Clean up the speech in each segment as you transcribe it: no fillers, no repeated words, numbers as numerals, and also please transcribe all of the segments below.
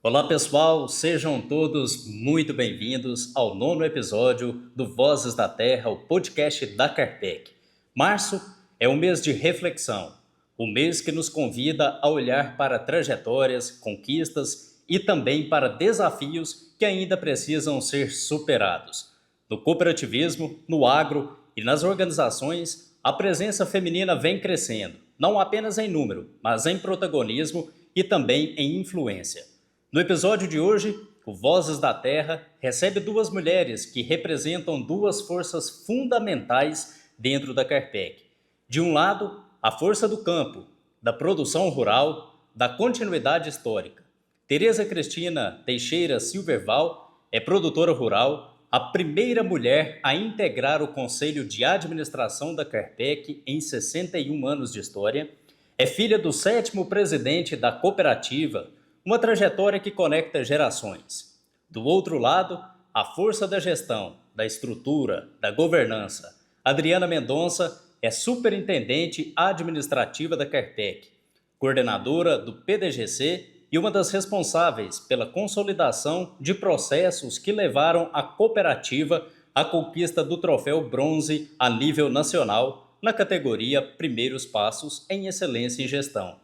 Olá pessoal, sejam todos muito bem-vindos ao 9º episódio do Vozes da Terra, o podcast da Carpec. Março é um mês de reflexão, o mês que nos convida a olhar para trajetórias, conquistas e também para desafios que ainda precisam ser superados. No cooperativismo, no agro e nas organizações, a presença feminina vem crescendo, não apenas em número, mas em protagonismo e também em influência. No episódio de hoje, o Vozes da Terra recebe duas mulheres que representam duas forças fundamentais dentro da Carpec. De um lado, a força do campo, da produção rural, da continuidade histórica. Tereza Cristina Teixeira Silverval é produtora rural, a primeira mulher a integrar o Conselho de Administração da Carpec em 61 anos de história, é filha do 7º presidente da cooperativa, uma trajetória que conecta gerações. Do outro lado, a força da gestão, da estrutura, da governança. Adriana Mendonça é superintendente administrativa da Carpec, coordenadora do PDGC e uma das responsáveis pela consolidação de processos que levaram a cooperativa à conquista do troféu bronze a nível nacional na categoria Primeiros Passos em Excelência em Gestão.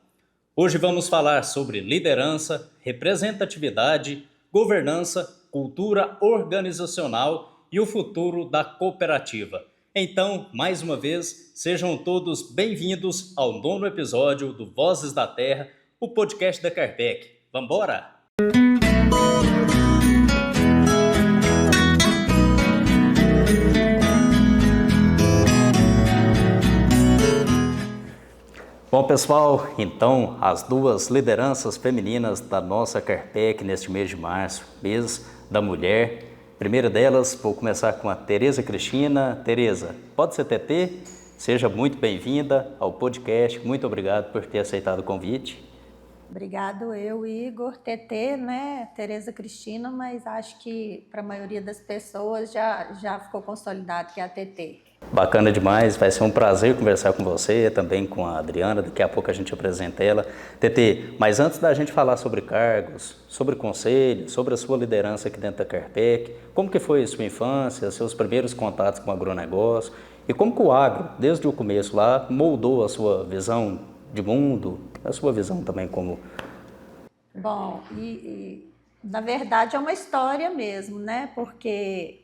Hoje vamos falar sobre liderança, representatividade, governança, cultura organizacional e o futuro da cooperativa. Então, mais uma vez, sejam todos bem-vindos ao 9º episódio do Vozes da Terra, o podcast da Carpec. Vambora? Bom, pessoal, então as duas lideranças femininas da nossa Carpec neste mês de março, mês da mulher. Primeira delas, vou começar com a Tereza Cristina. Tereza, pode ser TT? Seja muito bem-vinda ao podcast. Muito obrigado por ter aceitado o convite. Obrigado, Igor. TT, né? Tereza Cristina, mas acho que para a maioria das pessoas já ficou consolidado que é a TT. Bacana demais, vai ser um prazer conversar com você, também com a Adriana, daqui a pouco a gente apresenta ela. TT, mas antes da gente falar sobre cargos, sobre conselho, sobre a sua liderança aqui dentro da Carpec, como que foi a sua infância, seus primeiros contatos com o agronegócio e como que o agro, desde o começo lá, moldou a sua visão de mundo, a sua visão também como... Bom, na verdade é uma história mesmo, né? Porque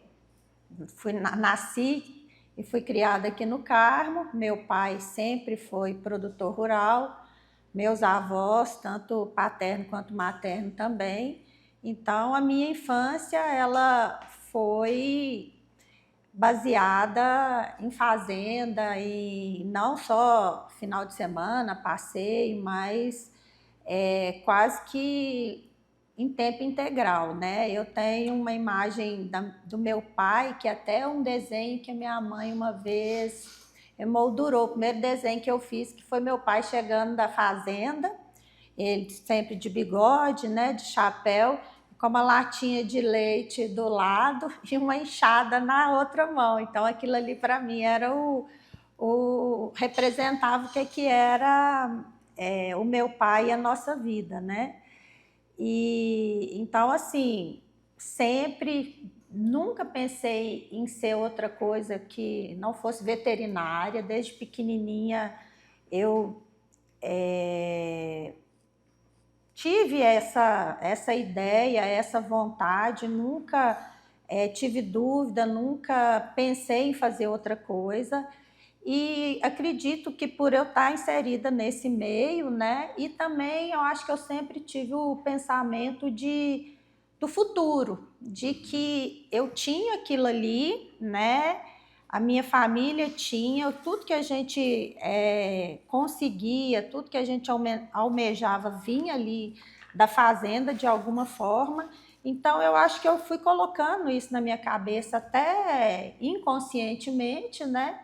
nasci e fui criada aqui no Carmo. Meu pai sempre foi produtor rural, meus avós, tanto paterno quanto materno também. Então, a minha infância ela foi baseada em fazenda e não só final de semana, passeio, mas quase que em tempo integral, né? Eu tenho uma imagem do meu pai, que até é um desenho que a minha mãe uma vez emoldurou. O primeiro desenho que eu fiz, que foi meu pai chegando da fazenda, ele sempre de bigode, né, de chapéu, com uma latinha de leite do lado e uma enxada na outra mão. Então aquilo ali para mim era representava o que era o meu pai e a nossa vida, né? E então, assim, nunca pensei em ser outra coisa que não fosse veterinária. Desde pequenininha eu tive essa ideia, essa vontade, nunca tive dúvida, nunca pensei em fazer outra coisa. E acredito que por eu estar inserida nesse meio, né? E também eu acho que eu sempre tive o pensamento do futuro, de que eu tinha aquilo ali, né? A minha família tinha, tudo que a gente conseguia, tudo que a gente almejava vinha ali da fazenda de alguma forma. Então eu acho que eu fui colocando isso na minha cabeça até inconscientemente, né?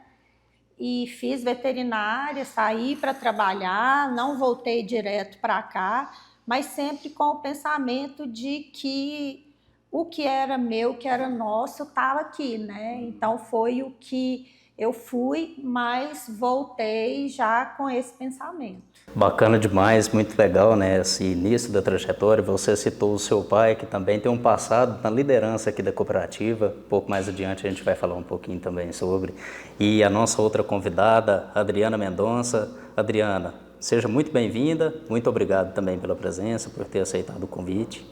E fiz veterinária, saí para trabalhar, não voltei direto para cá, mas sempre com o pensamento de que o que era meu, o que era nosso, estava aqui, né? Então foi o que eu fui, mas voltei já com esse pensamento. Bacana demais, muito legal, né, esse início da trajetória. Você citou o seu pai, que também tem um passado na liderança aqui da cooperativa. Um pouco mais adiante a gente vai falar um pouquinho também sobre. E a nossa outra convidada, Adriana Mendonça. Adriana, seja muito bem-vinda, muito obrigado também pela presença, por ter aceitado o convite.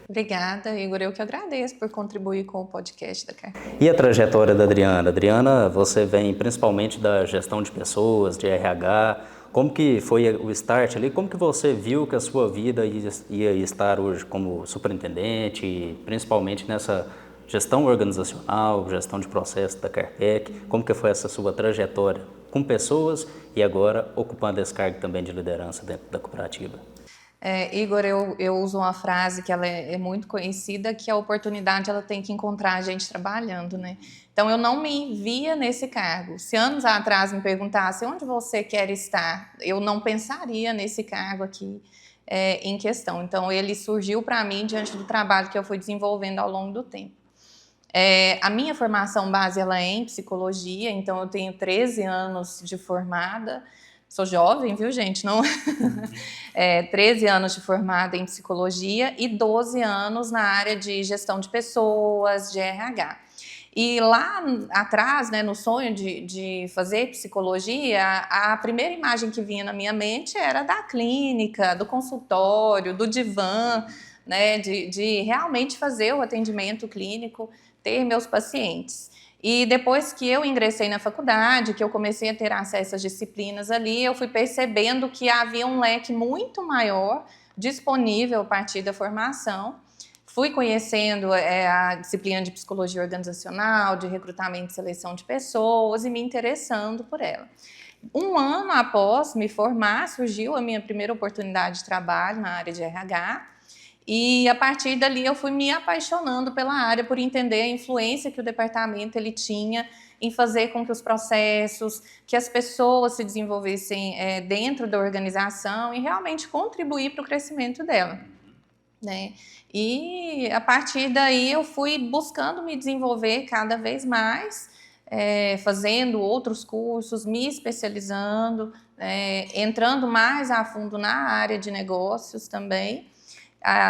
Obrigada, Igor. Eu que agradeço por contribuir com o podcast da Carpec. E a trajetória da Adriana? Adriana, você vem principalmente da gestão de pessoas, de RH. Como que foi o start ali? Como que você viu que a sua vida ia estar hoje como superintendente, principalmente nessa gestão organizacional, gestão de processo da Carpec? Como que foi essa sua trajetória com pessoas e agora ocupando esse cargo também de liderança dentro da cooperativa? Igor, eu uso uma frase que ela é muito conhecida, que a oportunidade ela tem que encontrar a gente trabalhando, né? Então, eu não me via nesse cargo. Se anos atrás me perguntasse onde você quer estar, eu não pensaria nesse cargo aqui em questão. Então, ele surgiu para mim diante do trabalho que eu fui desenvolvendo ao longo do tempo. A minha formação base ela é em psicologia, então eu tenho 13 anos de formada. Sou jovem, viu, gente? Não... 13 anos de formada em psicologia e 12 anos na área de gestão de pessoas, de RH. E lá atrás, né, no sonho de fazer psicologia, a primeira imagem que vinha na minha mente era da clínica, do consultório, do divã, né, de realmente fazer o atendimento clínico, ter meus pacientes. E depois que eu ingressei na faculdade, que eu comecei a ter acesso às disciplinas ali, eu fui percebendo que havia um leque muito maior disponível a partir da formação. Fui conhecendo a disciplina de psicologia organizacional, de recrutamento e seleção de pessoas e me interessando por ela. Um ano após me formar, surgiu a minha primeira oportunidade de trabalho na área de RH. E a partir dali eu fui me apaixonando pela área, por entender a influência que o departamento ele tinha em fazer com que os processos, que as pessoas se desenvolvessem dentro da organização e realmente contribuir para o crescimento dela, né? E a partir daí eu fui buscando me desenvolver cada vez mais, fazendo outros cursos, me especializando, entrando mais a fundo na área de negócios também.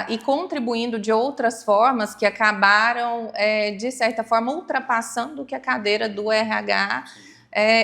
E contribuindo de outras formas que acabaram, de certa forma, ultrapassando o que a cadeira do RH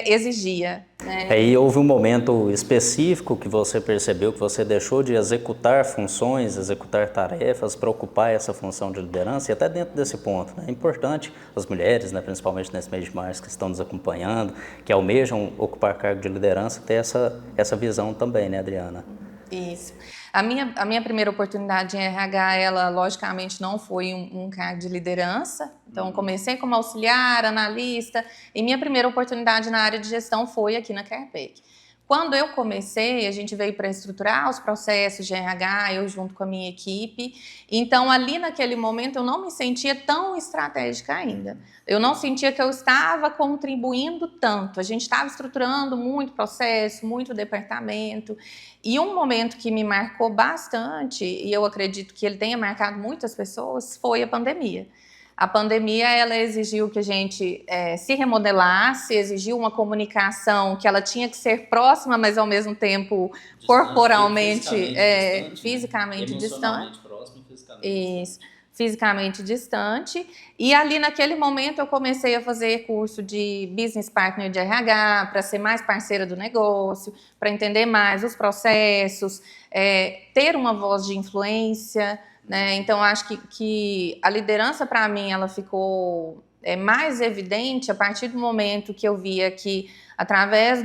exigia, né? Aí houve um momento específico que você percebeu que você deixou de executar funções, executar tarefas para ocupar essa função de liderança, e até dentro desse ponto, né? É importante as mulheres, né, principalmente nesse mês de março, que estão nos acompanhando, que almejam ocupar cargo de liderança, ter essa visão também, né, Adriana? Isso. A minha primeira oportunidade em RH, ela logicamente não foi um cargo de liderança. Então, comecei como auxiliar, analista, e minha primeira oportunidade na área de gestão foi aqui na Carpec. Quando eu comecei, a gente veio para estruturar os processos de RH, eu junto com a minha equipe. Então, ali naquele momento, eu não me sentia tão estratégica ainda. Eu não sentia que eu estava contribuindo tanto. A gente estava estruturando muito processo, muito departamento. E um momento que me marcou bastante, e eu acredito que ele tenha marcado muitas pessoas, foi a pandemia. A pandemia, ela exigiu que a gente se remodelasse, exigiu uma comunicação que ela tinha que ser próxima, mas ao mesmo tempo distante, corporalmente, fisicamente distante. Próximo, Isso, fisicamente distante. E ali naquele momento eu comecei a fazer curso de Business Partner de RH, para ser mais parceira do negócio, para entender mais os processos, ter uma voz de influência, né? Então, acho que a liderança, para mim, ela ficou mais evidente a partir do momento que eu via que, através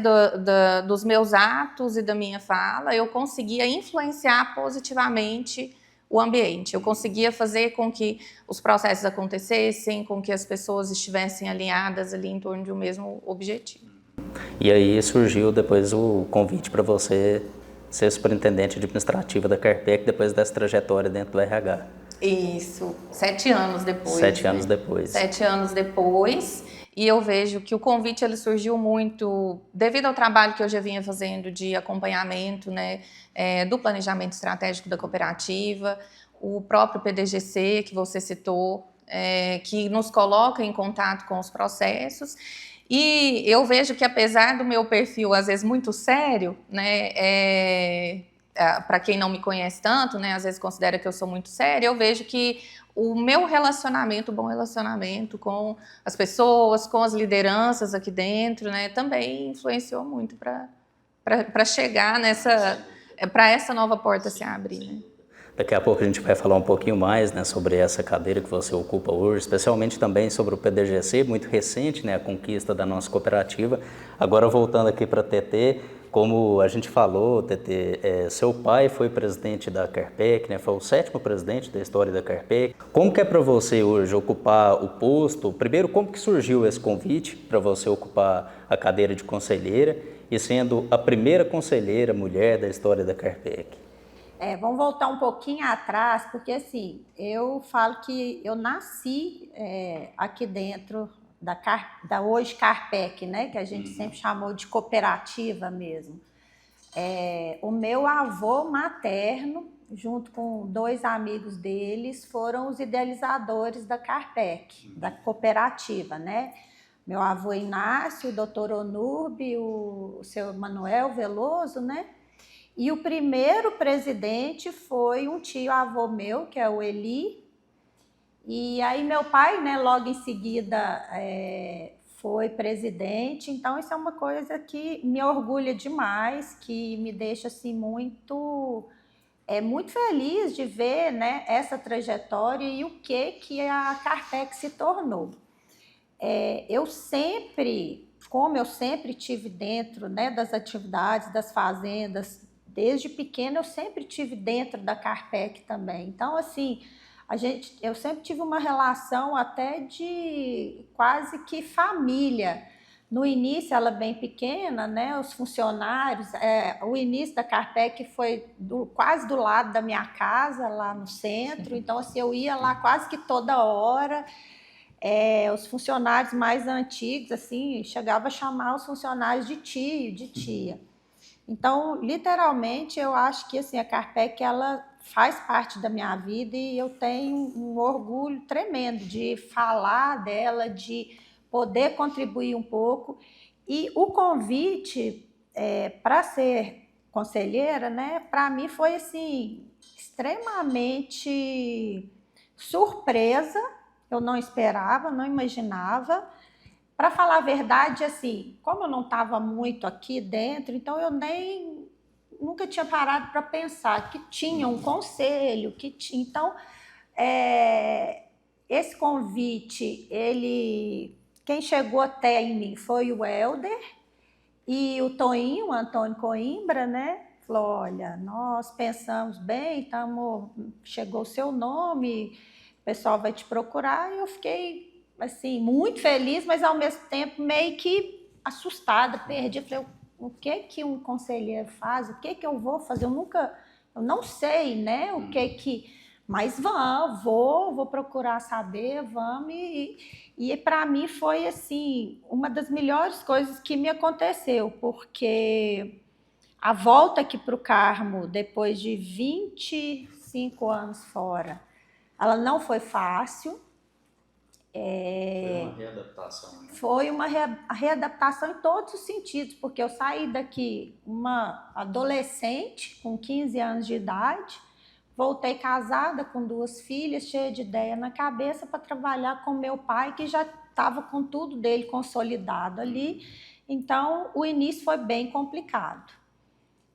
dos meus atos e da minha fala, eu conseguia influenciar positivamente o ambiente. Eu conseguia fazer com que os processos acontecessem, com que as pessoas estivessem alinhadas ali em torno de um mesmo objetivo. E aí surgiu depois o convite para você ser superintendente administrativa da Carpec depois dessa trajetória dentro do RH. Isso, 7 anos depois. 7 anos depois. 7 anos depois, e eu vejo que o convite ele surgiu muito devido ao trabalho que eu já vinha fazendo de acompanhamento, né, do planejamento estratégico da cooperativa, o próprio PDGC que você citou, que nos coloca em contato com os processos. E eu vejo que, apesar do meu perfil, às vezes, muito sério, né, para quem não me conhece tanto, né, às vezes considera que eu sou muito séria, eu vejo que o meu relacionamento, o bom relacionamento com as pessoas, com as lideranças aqui dentro, né, também influenciou muito para chegar para essa nova porta se abrir, né? Daqui a pouco a gente vai falar um pouquinho mais, né, sobre essa cadeira que você ocupa hoje, especialmente também sobre o PDGC, muito recente, né, a conquista da nossa cooperativa. Agora voltando aqui para a TT, como a gente falou, TT, seu pai foi presidente da Carpec, né, foi o 7º presidente da história da Carpec. Como que é para você hoje ocupar o posto? Primeiro, como que surgiu esse convite para você ocupar a cadeira de conselheira e sendo a primeira conselheira mulher da história da Carpec? Vamos voltar um pouquinho atrás, porque assim, eu falo que eu nasci aqui dentro da hoje Carpec, né, que a gente sempre chamou de cooperativa mesmo. O meu avô materno, junto com 2 amigos deles, foram os idealizadores da Carpec, da cooperativa, né? Meu avô Inácio, o doutor Onurbi, o seu Manuel Veloso, né? E o primeiro presidente foi um tio-avô meu, que é o Eli. E aí meu pai, né, logo em seguida foi presidente. Então isso é uma coisa que me orgulha demais, que me deixa assim muito feliz de ver, né, essa trajetória e o que a Carpec se tornou. Como eu sempre tive dentro, né, das atividades, das fazendas, desde pequena eu sempre tive dentro da Carpec também. Então, assim, eu sempre tive uma relação até de quase que família. No início, ela bem pequena, né, os funcionários, o início da Carpec foi quase do lado da minha casa, lá no centro. Então, assim, eu ia lá quase que toda hora. Os funcionários mais antigos, assim, chegava a chamar os funcionários de tio, de tia. Então, literalmente, eu acho que assim, a Carpec, ela faz parte da minha vida e eu tenho um orgulho tremendo de falar dela, de poder contribuir um pouco. E o convite para ser conselheira, né, para mim foi assim, extremamente surpresa. Eu não esperava, não imaginava. Para falar a verdade, assim, como eu não estava muito aqui dentro, então eu nunca tinha parado para pensar que tinha um conselho, então esse convite, quem chegou até em mim foi o Helder e o Toinho, o Antônio Coimbra, né? Falou, olha, nós pensamos bem, chegou o seu nome, o pessoal vai te procurar. E eu fiquei assim, muito feliz, mas ao mesmo tempo meio que assustada, perdida. Falei, o que um conselheiro faz? O que eu vou fazer? Eu não sei, né? Mas vou procurar saber, vamos. E para mim foi assim, uma das melhores coisas que me aconteceu, porque a volta aqui para o Carmo, depois de 25 anos fora, ela não foi fácil. Foi uma readaptação, né? Foi uma readaptação em todos os sentidos, porque eu saí daqui uma adolescente com 15 anos de idade, voltei casada com 2 filhas, cheia de ideia na cabeça para trabalhar com meu pai, que já estava com tudo dele consolidado ali. Então, o início foi bem complicado.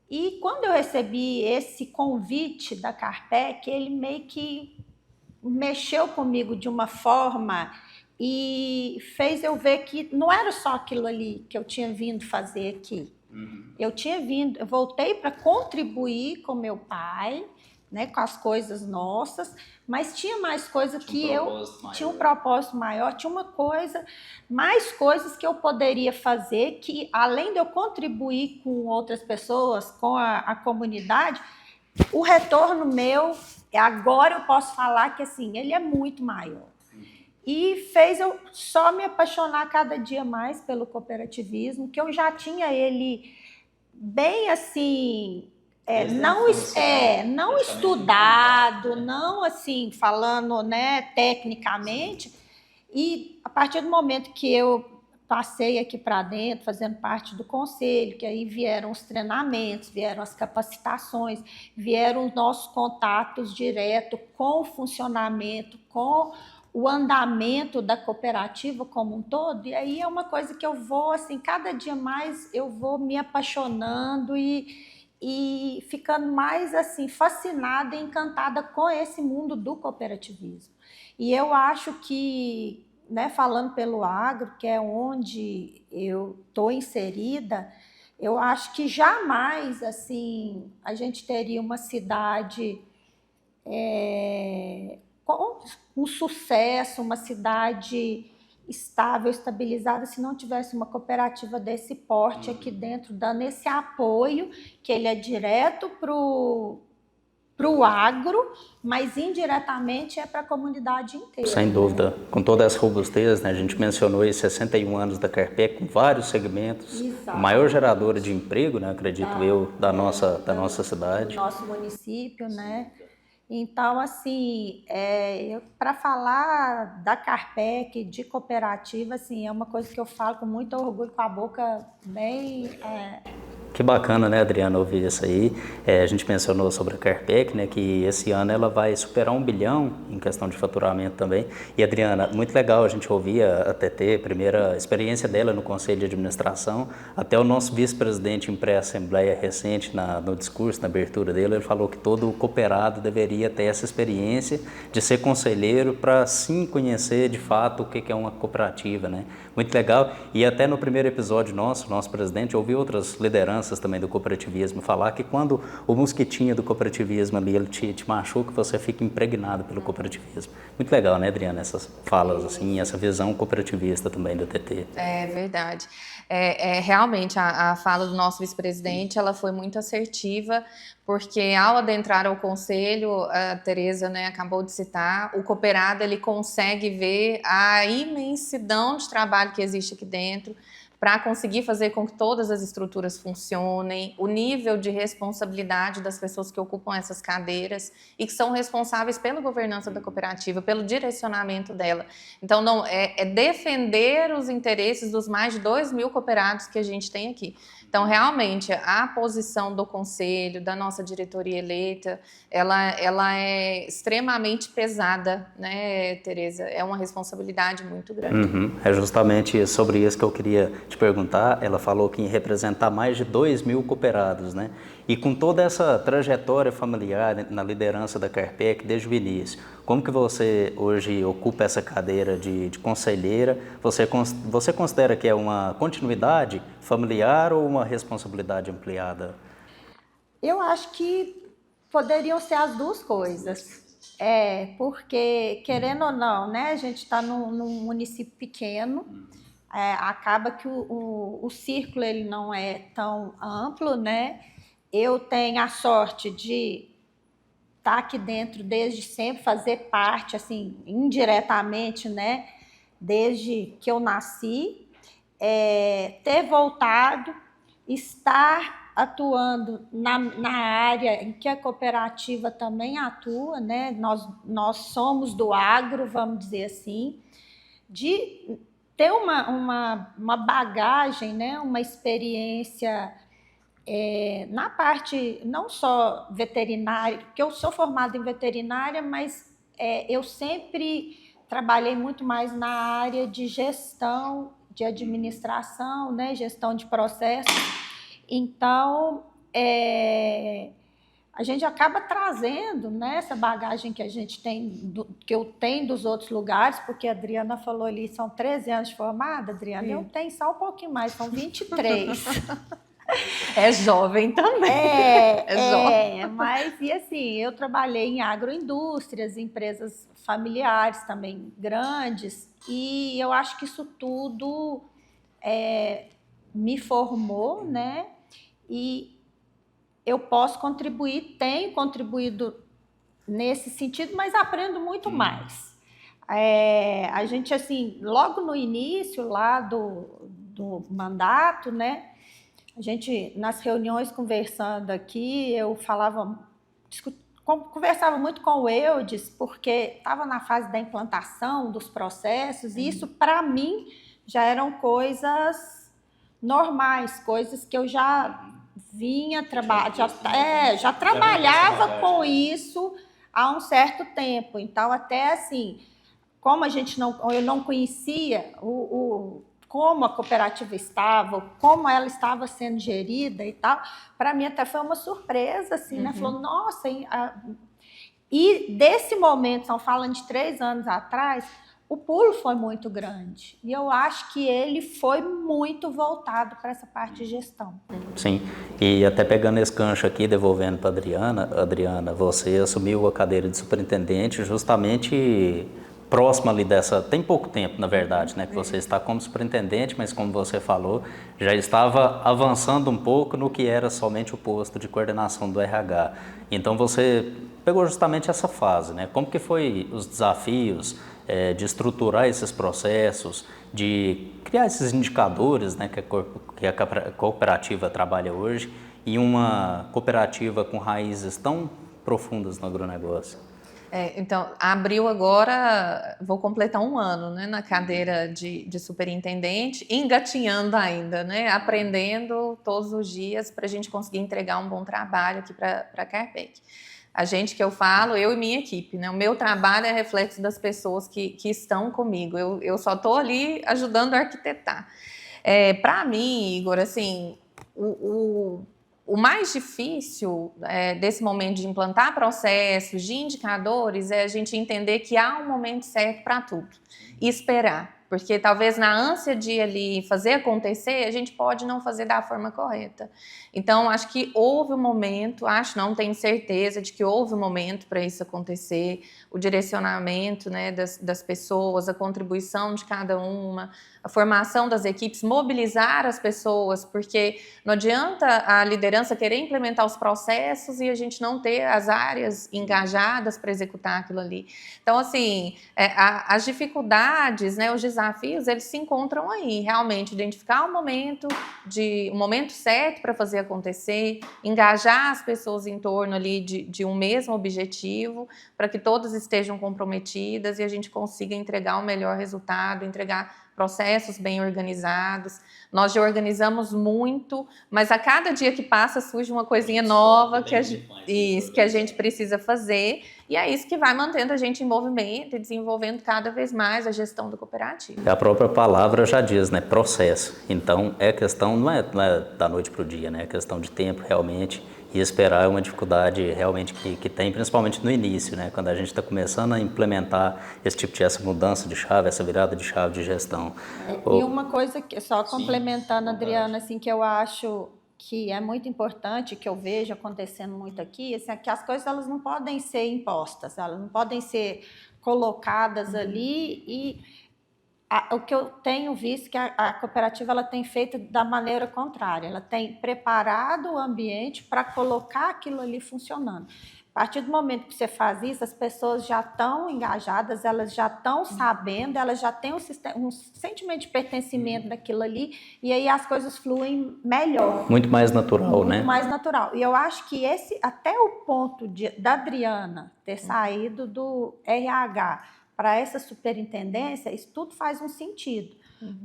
E quando eu recebi esse convite da Carpec, ele meio que mexeu comigo de uma forma e fez eu ver que não era só aquilo ali que eu tinha vindo fazer aqui. Eu voltei para contribuir com meu pai, né, com as coisas nossas, mas tinha mais coisa tinha um propósito maior, tinha mais coisas que eu poderia fazer, que além de eu contribuir com outras pessoas, com a comunidade, o retorno meu, agora eu posso falar que assim, ele é muito maior. E fez eu só me apaixonar cada dia mais pelo cooperativismo, que eu já tinha ele bem assim, não estudado, não assim, falando, né, tecnicamente. E a partir do momento que eu passei aqui para dentro, fazendo parte do conselho, que aí vieram os treinamentos, vieram as capacitações, vieram os nossos contatos diretos com o funcionamento, com o andamento da cooperativa como um todo, e aí é uma coisa que eu vou, assim, cada dia mais eu vou me apaixonando e ficando mais, assim, fascinada e encantada com esse mundo do cooperativismo. E eu acho que, né, falando pelo agro, que é onde eu estou inserida, eu acho que jamais, assim, a gente teria uma cidade com um sucesso, uma cidade estável, estabilizada, se não tivesse uma cooperativa desse porte aqui dentro, dando esse apoio, que ele é direto para o agro, mas indiretamente é para a comunidade inteira. Sem dúvida, com toda essa robustez, né? A gente mencionou aí 61 anos da Carpec, com vários segmentos, Exato. a maior geradora de emprego, né, acredito eu, da nossa cidade. Do nosso município, né? Então, assim, para falar da Carpec, de cooperativa, assim, é uma coisa que eu falo com muito orgulho, com a boca bem... Que bacana, né, Adriana, ouvir isso aí. A gente mencionou sobre a Carpec, né, que esse ano ela vai superar 1 bilhão em questão de faturamento também. E, Adriana, muito legal a gente ouvir a TT, primeira experiência dela no Conselho de Administração, até o nosso vice-presidente em pré-assembleia recente, no discurso, na abertura dele, ele falou que todo cooperado deveria ter essa experiência de ser conselheiro para sim conhecer de fato o que é uma cooperativa, né? Muito legal. E até no primeiro episódio nosso presidente, ouvi outras lideranças também do cooperativismo falar que quando o mosquitinho do cooperativismo ali, ele te machuca, você fica impregnado pelo cooperativismo. Muito legal, né, Adriana, essas falas assim, essa visão cooperativista também do TT. É verdade. Realmente, a fala do nosso vice-presidente, ela foi muito assertiva, porque ao adentrar ao conselho, a Tereza, né, acabou de citar, o cooperado ele consegue ver a imensidão de trabalho que existe aqui dentro, para conseguir fazer com que todas as estruturas funcionem, o nível de responsabilidade das pessoas que ocupam essas cadeiras e que são responsáveis pela governança da cooperativa, pelo direcionamento dela. Então, não é defender os interesses dos mais de 2.000 cooperados que a gente tem aqui. Então, realmente, a posição do conselho, da nossa diretoria eleita, ela é extremamente pesada, né, Tereza? É uma responsabilidade muito grande. É justamente sobre isso que eu queria te perguntar. Ela falou que ia representar mais de 2.000 cooperados, né? E com toda essa trajetória familiar na liderança da Carpec desde o início, como que você hoje ocupa essa cadeira de conselheira? Você considera que é uma continuidade familiar ou uma responsabilidade ampliada? Eu acho que poderiam ser as duas coisas. Porque, querendo ou não, né, a gente está num município pequeno, acaba que o círculo ele não é tão amplo, né? Eu tenho a sorte de estar aqui dentro desde sempre, fazer parte, assim, indiretamente, né, desde que eu nasci, ter voltado, estar atuando na área em que a cooperativa também atua, né? Nós somos do agro, vamos dizer assim, de ter uma bagagem, né? Uma experiência na parte não só veterinária, porque eu sou formada em veterinária, mas eu sempre trabalhei muito mais na área de gestão, de administração, né? Gestão de processos. Então, a gente acaba trazendo, né, essa bagagem que a gente tem, que eu tenho dos outros lugares, porque a Adriana falou ali, são 13 anos de formada, Adriana, eu tenho só um pouquinho mais, são 23. É jovem também. Jovem. Mas, e assim, eu trabalhei em agroindústrias, empresas familiares também grandes, e eu acho que isso tudo me formou, né? E eu posso contribuir, tenho contribuído nesse sentido, mas aprendo muito mais. A gente, assim, logo no início lá do mandato, né? A gente, nas reuniões conversando aqui, eu conversava muito com o Eudes, porque estava na fase da implantação dos processos, e isso, para mim, já eram coisas normais, coisas que eu já vinha trabalhar, já trabalhava com isso há um certo tempo. Então, até assim, como eu não conhecia como a cooperativa estava, como ela estava sendo gerida e tal, para mim até foi uma surpresa, assim, né? Falou, nossa, e desse momento, estão falando de 3 anos atrás, o pulo foi muito grande. E eu acho que ele foi muito voltado para essa parte de gestão. Sim, e até pegando esse gancho aqui, devolvendo para a Adriana, você assumiu a cadeira de superintendente justamente próxima ali dessa, tem pouco tempo, na verdade, né, que você está como superintendente, mas como você falou, já estava avançando um pouco no que era somente o posto de coordenação do RH. Então você pegou justamente essa fase, né? Como que foi os desafios de estruturar esses processos, de criar esses indicadores, né, que a cooperativa trabalha hoje, e uma cooperativa com raízes tão profundas no agronegócio? Então, abril agora, vou completar 1 ano, né, na cadeira de superintendente, engatinhando ainda, né, aprendendo todos os dias para a gente conseguir entregar um bom trabalho aqui para a Carpec. A gente que eu falo, eu e minha equipe, né, o meu trabalho é reflexo das pessoas que estão comigo, eu só estou ali ajudando a arquitetar. Para mim, Igor, assim, o mais difícil desse momento de implantar processos, de indicadores, é a gente entender que há um momento certo para tudo e esperar. Porque talvez na ânsia de ali fazer acontecer, a gente pode não fazer da forma correta. Então, acho que houve um momento, não tenho certeza de que houve um momento para isso acontecer, o direcionamento, né, das pessoas, a contribuição de cada uma, a formação das equipes, mobilizar as pessoas, porque não adianta a liderança querer implementar os processos e a gente não ter as áreas engajadas para executar aquilo ali. Então, assim, as dificuldades, né, os desafios, eles se encontram aí, realmente, identificar o momento certo para fazer acontecer, engajar as pessoas em torno ali de um mesmo objetivo, para que todas estejam comprometidas e a gente consiga entregar o melhor resultado, entregar processos bem organizados. Nós já organizamos muito, mas a cada dia que passa surge uma coisinha nova que a gente precisa fazer, e é isso que vai mantendo a gente em movimento e desenvolvendo cada vez mais a gestão da cooperativa. A própria palavra já diz, né, processo. Então, não é da noite para o dia, né, é questão de tempo realmente, e esperar é uma dificuldade realmente que tem, principalmente no início, né, quando a gente está começando a implementar essa mudança de chave, essa virada de chave de gestão. E uma coisa que, só complementando, Adriana, assim, que eu acho que é muito importante, que eu vejo acontecendo muito aqui, assim, é que as coisas elas não podem ser impostas, elas não podem ser colocadas ali e o que eu tenho visto que a cooperativa ela tem feito da maneira contrária, ela tem preparado o ambiente para colocar aquilo ali funcionando. A partir do momento que você faz isso, as pessoas já estão engajadas, elas já estão sabendo, elas já têm um sentimento de pertencimento daquilo ali, e aí as coisas fluem melhor. Muito mais natural, né? Muito mais natural. E eu acho que até o ponto da Adriana ter saído do RH para essa superintendência, isso tudo faz um sentido,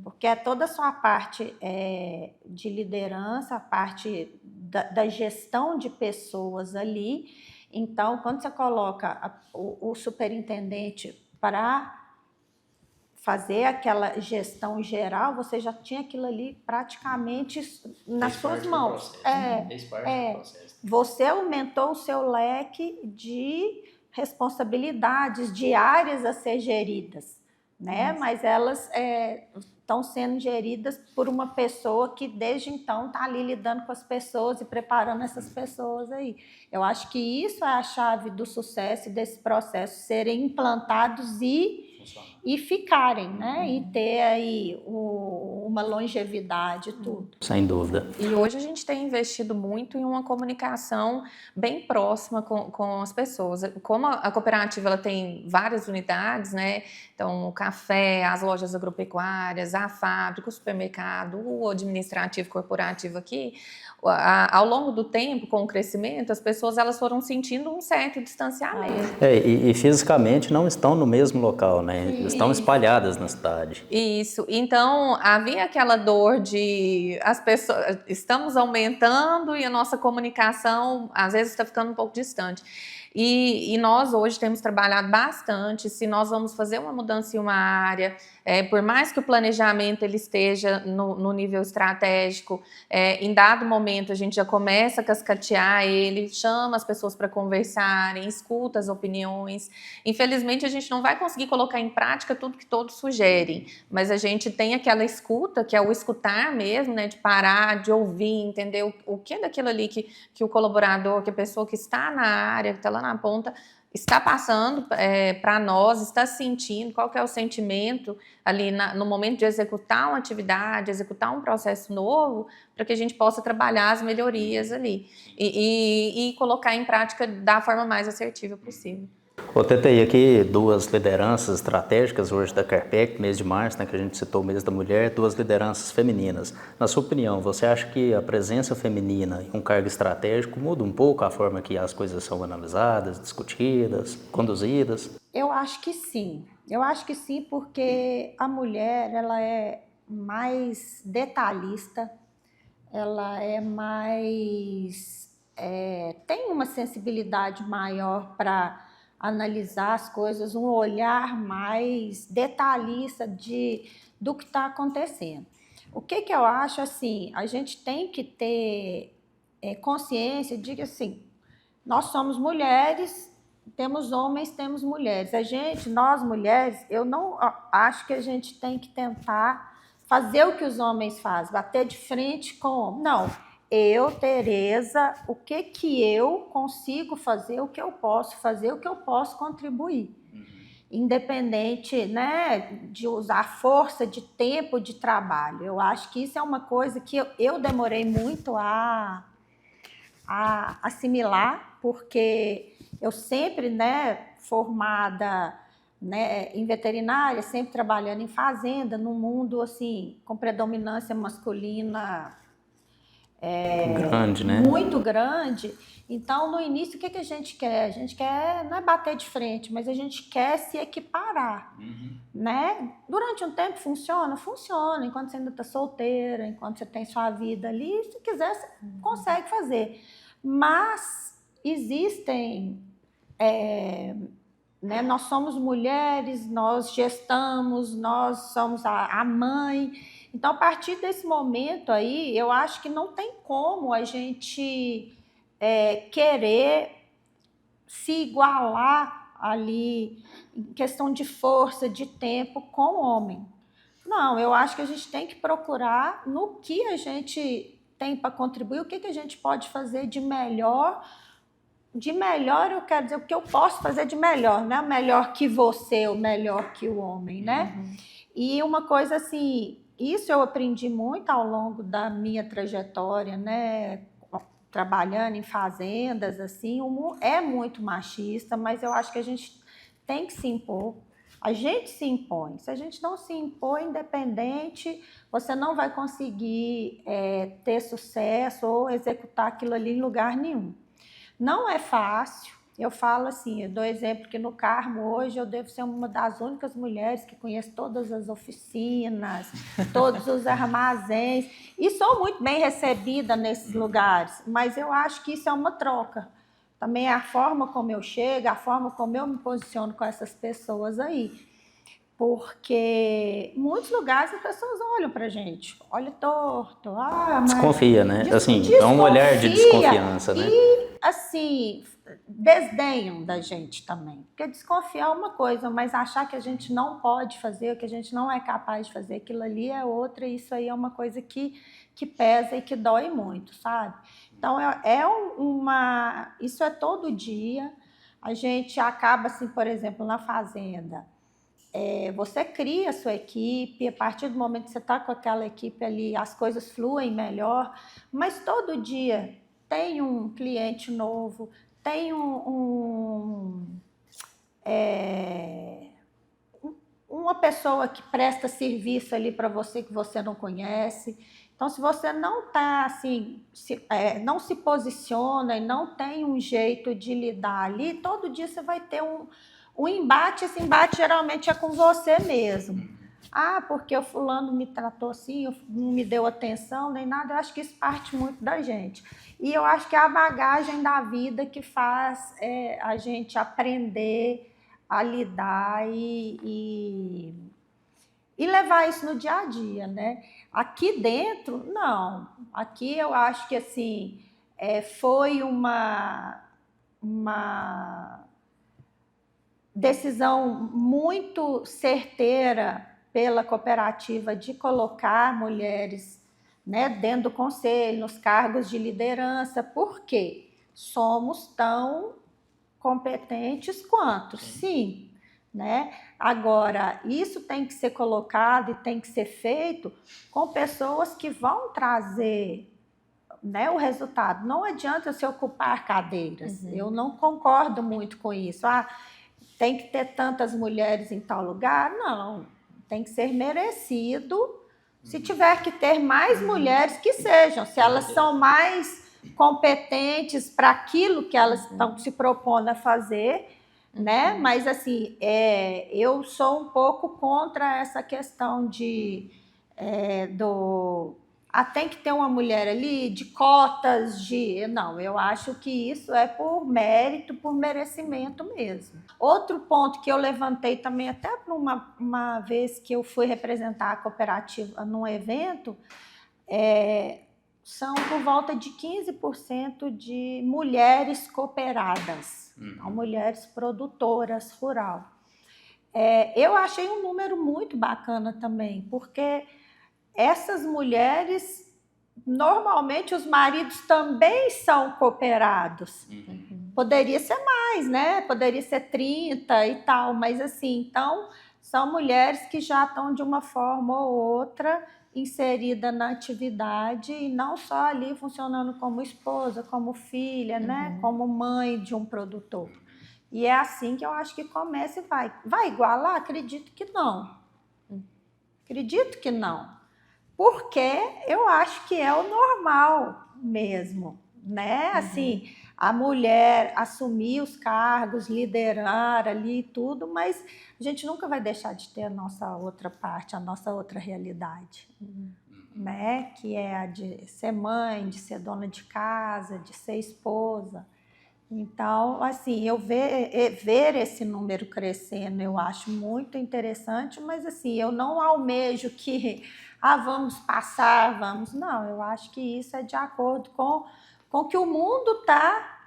porque é toda a sua parte de liderança, a parte da gestão de pessoas ali. Então, quando você coloca o superintendente para fazer aquela gestão geral, você já tinha aquilo ali praticamente nas suas mãos. Você aumentou o seu leque de responsabilidades, de áreas a ser geridas, né? Mas elas estão sendo geridas por uma pessoa que desde então está ali lidando com as pessoas e preparando essas pessoas aí. Eu acho que isso é a chave do sucesso desse processo, serem implantados e ficarem, né? E ter aí uma longevidade e tudo. Sem dúvida. E hoje a gente tem investido muito em uma comunicação bem próxima com as pessoas. Como a cooperativa ela tem várias unidades, né? Então, o café, as lojas agropecuárias, a fábrica, o supermercado, o administrativo corporativo aqui, ao longo do tempo, com o crescimento, as pessoas elas foram sentindo um certo distanciamento. E fisicamente não estão no mesmo local, né? né? Sim. Estão espalhadas na cidade. Isso. Então, havia aquela dor de as pessoas estamos aumentando e a nossa comunicação às vezes está ficando um pouco distante. E nós hoje temos trabalhado bastante. Se nós vamos fazer uma mudança em uma área, por mais que o planejamento ele esteja no nível estratégico, em dado momento a gente já começa a cascatear ele, chama as pessoas para conversarem, escuta as opiniões. Infelizmente a gente não vai conseguir colocar em prática tudo que todos sugerem, mas a gente tem aquela escuta, que é o escutar mesmo, né, de parar, de ouvir, entender o que é daquilo ali que o colaborador, que a pessoa que está na área, que está lá na ponta, está passando para nós, está sentindo, qual que é o sentimento ali no momento de executar uma atividade, executar um processo novo, para que a gente possa trabalhar as melhorias ali e colocar em prática da forma mais assertiva possível. Eu tentei aqui 2 lideranças estratégicas hoje da Carpec, mês de março, né, que a gente citou o mês da mulher, 2 lideranças femininas. Na sua opinião, você acha que a presença feminina em um cargo estratégico muda um pouco a forma que as coisas são analisadas, discutidas, conduzidas? Eu acho que sim. Eu acho que sim, porque a mulher ela é mais detalhista, ela é mais tem uma sensibilidade maior para analisar as coisas, um olhar mais detalhista do que está acontecendo. O que eu acho assim, a gente tem que ter consciência de que assim, nós somos mulheres, temos homens, temos mulheres. Nós mulheres, eu não acho que a gente tem que tentar fazer o que os homens fazem, bater de frente com o homem. Não. Eu, Tereza, o que eu consigo fazer, o que eu posso fazer, o que eu posso contribuir. Independente, né, de usar força, de tempo, de trabalho. Eu acho que isso é uma coisa que eu demorei muito a assimilar, porque eu sempre, né, formada, né, em veterinária, sempre trabalhando em fazenda, num mundo assim, com predominância masculina grande, né? Muito grande. Então, no início, o que a gente quer? A gente quer não é bater de frente, mas a gente quer se equiparar, né? Durante um tempo funciona? Funciona. Enquanto você ainda está solteira, enquanto você tem sua vida ali, se quiser, você consegue fazer. Mas existem... né? Nós somos mulheres, nós gestamos, nós somos a mãe. Então, a partir desse momento aí, eu acho que não tem como a gente querer se igualar ali em questão de força, de tempo com o homem. Não, eu acho que a gente tem que procurar no que a gente tem para contribuir, o que a gente pode fazer de melhor. De melhor, eu quero dizer, o que eu posso fazer de melhor, não é melhor que você ou melhor que o homem, né? E uma coisa assim, isso eu aprendi muito ao longo da minha trajetória, né? Trabalhando em fazendas, assim, é muito machista, mas eu acho que a gente tem que se impor. A gente se impõe. Se a gente não se impor independente, você não vai conseguir ter sucesso ou executar aquilo ali em lugar nenhum. Não é fácil. Eu falo assim, eu dou exemplo que no Carmo hoje eu devo ser uma das únicas mulheres que conhece todas as oficinas, todos os armazéns, e sou muito bem recebida nesses lugares, mas eu acho que isso é uma troca. Também é a forma como eu chego, a forma como eu me posiciono com essas pessoas aí. Porque em muitos lugares as pessoas olham pra gente, olha torto. Desconfia, né? Assim, é um olhar de desconfiança, né? E, assim, desdenham da gente também. Porque desconfiar é uma coisa, mas achar que a gente não pode fazer, que a gente não é capaz de fazer, aquilo ali é outra, e isso aí é uma coisa que pesa e que dói muito, sabe? Então, isso é todo dia. A gente acaba, assim, por exemplo, na fazenda, você cria a sua equipe, a partir do momento que você está com aquela equipe ali, as coisas fluem melhor, mas todo dia tem um cliente novo, tem uma pessoa que presta serviço ali para você que você não conhece. Então, se você não está assim, não se posiciona e não tem um jeito de lidar ali, todo dia você vai ter o embate, esse embate geralmente é com você mesmo. Ah, porque o fulano me tratou assim, não me deu atenção, nem nada. Eu acho que isso parte muito da gente. E eu acho que é a bagagem da vida que faz a gente aprender a lidar e levar isso no dia a dia, né? Aqui dentro, não. Aqui eu acho que assim, foi uma decisão muito certeira pela cooperativa de colocar mulheres, né, dentro do conselho, nos cargos de liderança, porque somos tão competentes quanto, sim, né? Agora, isso tem que ser colocado e tem que ser feito com pessoas que vão trazer, né, o resultado. Não adianta se ocupar cadeiras. Eu não concordo muito com isso. Ah, tem que ter tantas mulheres em tal lugar? Não. Tem que ser merecido. Se tiver que ter mais mulheres, que sejam. Se elas são mais competentes para aquilo que elas estão se propondo a fazer, né? Mas, assim, eu sou um pouco contra essa questão tem que ter uma mulher ali, de cotas, Não, eu acho que isso é por mérito, por merecimento mesmo. Outro ponto que eu levantei também, até por uma vez que eu fui representar a cooperativa num evento, são por volta de 15% de mulheres cooperadas, então, mulheres produtoras rural. Eu achei um número muito bacana também, porque essas mulheres, normalmente os maridos também são cooperados. Poderia ser mais, né? Poderia ser 30 e tal, mas assim, então são mulheres que já estão de uma forma ou outra inserida na atividade e não só ali funcionando como esposa, como filha, né? Como mãe de um produtor. E é assim que eu acho que começa e vai. Vai igualar? Acredito que não. Acredito que não. Porque eu acho que é o normal mesmo, né? Assim, a mulher assumir os cargos, liderar ali e tudo, mas a gente nunca vai deixar de ter a nossa outra parte, a nossa outra realidade, né? Que é a de ser mãe, de ser dona de casa, de ser esposa. Então, assim, eu ver esse número crescendo, eu acho muito interessante, mas assim, eu não almejo que vamos passar, vamos. Não, eu acho que isso é de acordo com o que o mundo está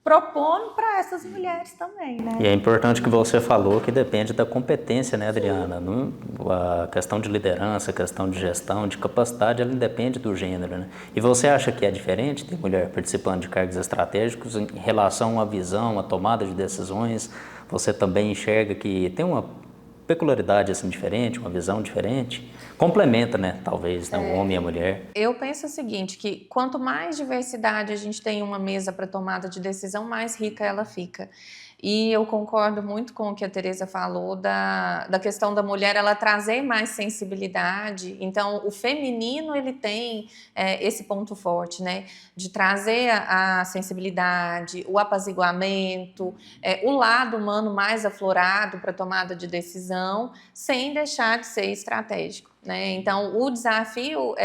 propondo para essas mulheres também, né? E é importante que você falou que depende da competência, né, Adriana? A questão de liderança, a questão de gestão, de capacidade, ela independe do gênero, né? E você acha que é diferente ter mulher participando de cargos estratégicos em relação à visão, à tomada de decisões? Você também enxerga que tem uma peculiaridade assim diferente, uma visão diferente? Complementa, né, talvez, né, o homem e a mulher. Eu penso o seguinte, que quanto mais diversidade a gente tem em uma mesa para tomada de decisão, mais rica ela fica. E eu concordo muito com o que a Tereza falou da questão da mulher, ela trazer mais sensibilidade. Então, o feminino, ele tem esse ponto forte, né? De trazer a sensibilidade, o apaziguamento, o lado humano mais aflorado para a tomada de decisão, sem deixar de ser estratégico, né? Então, o desafio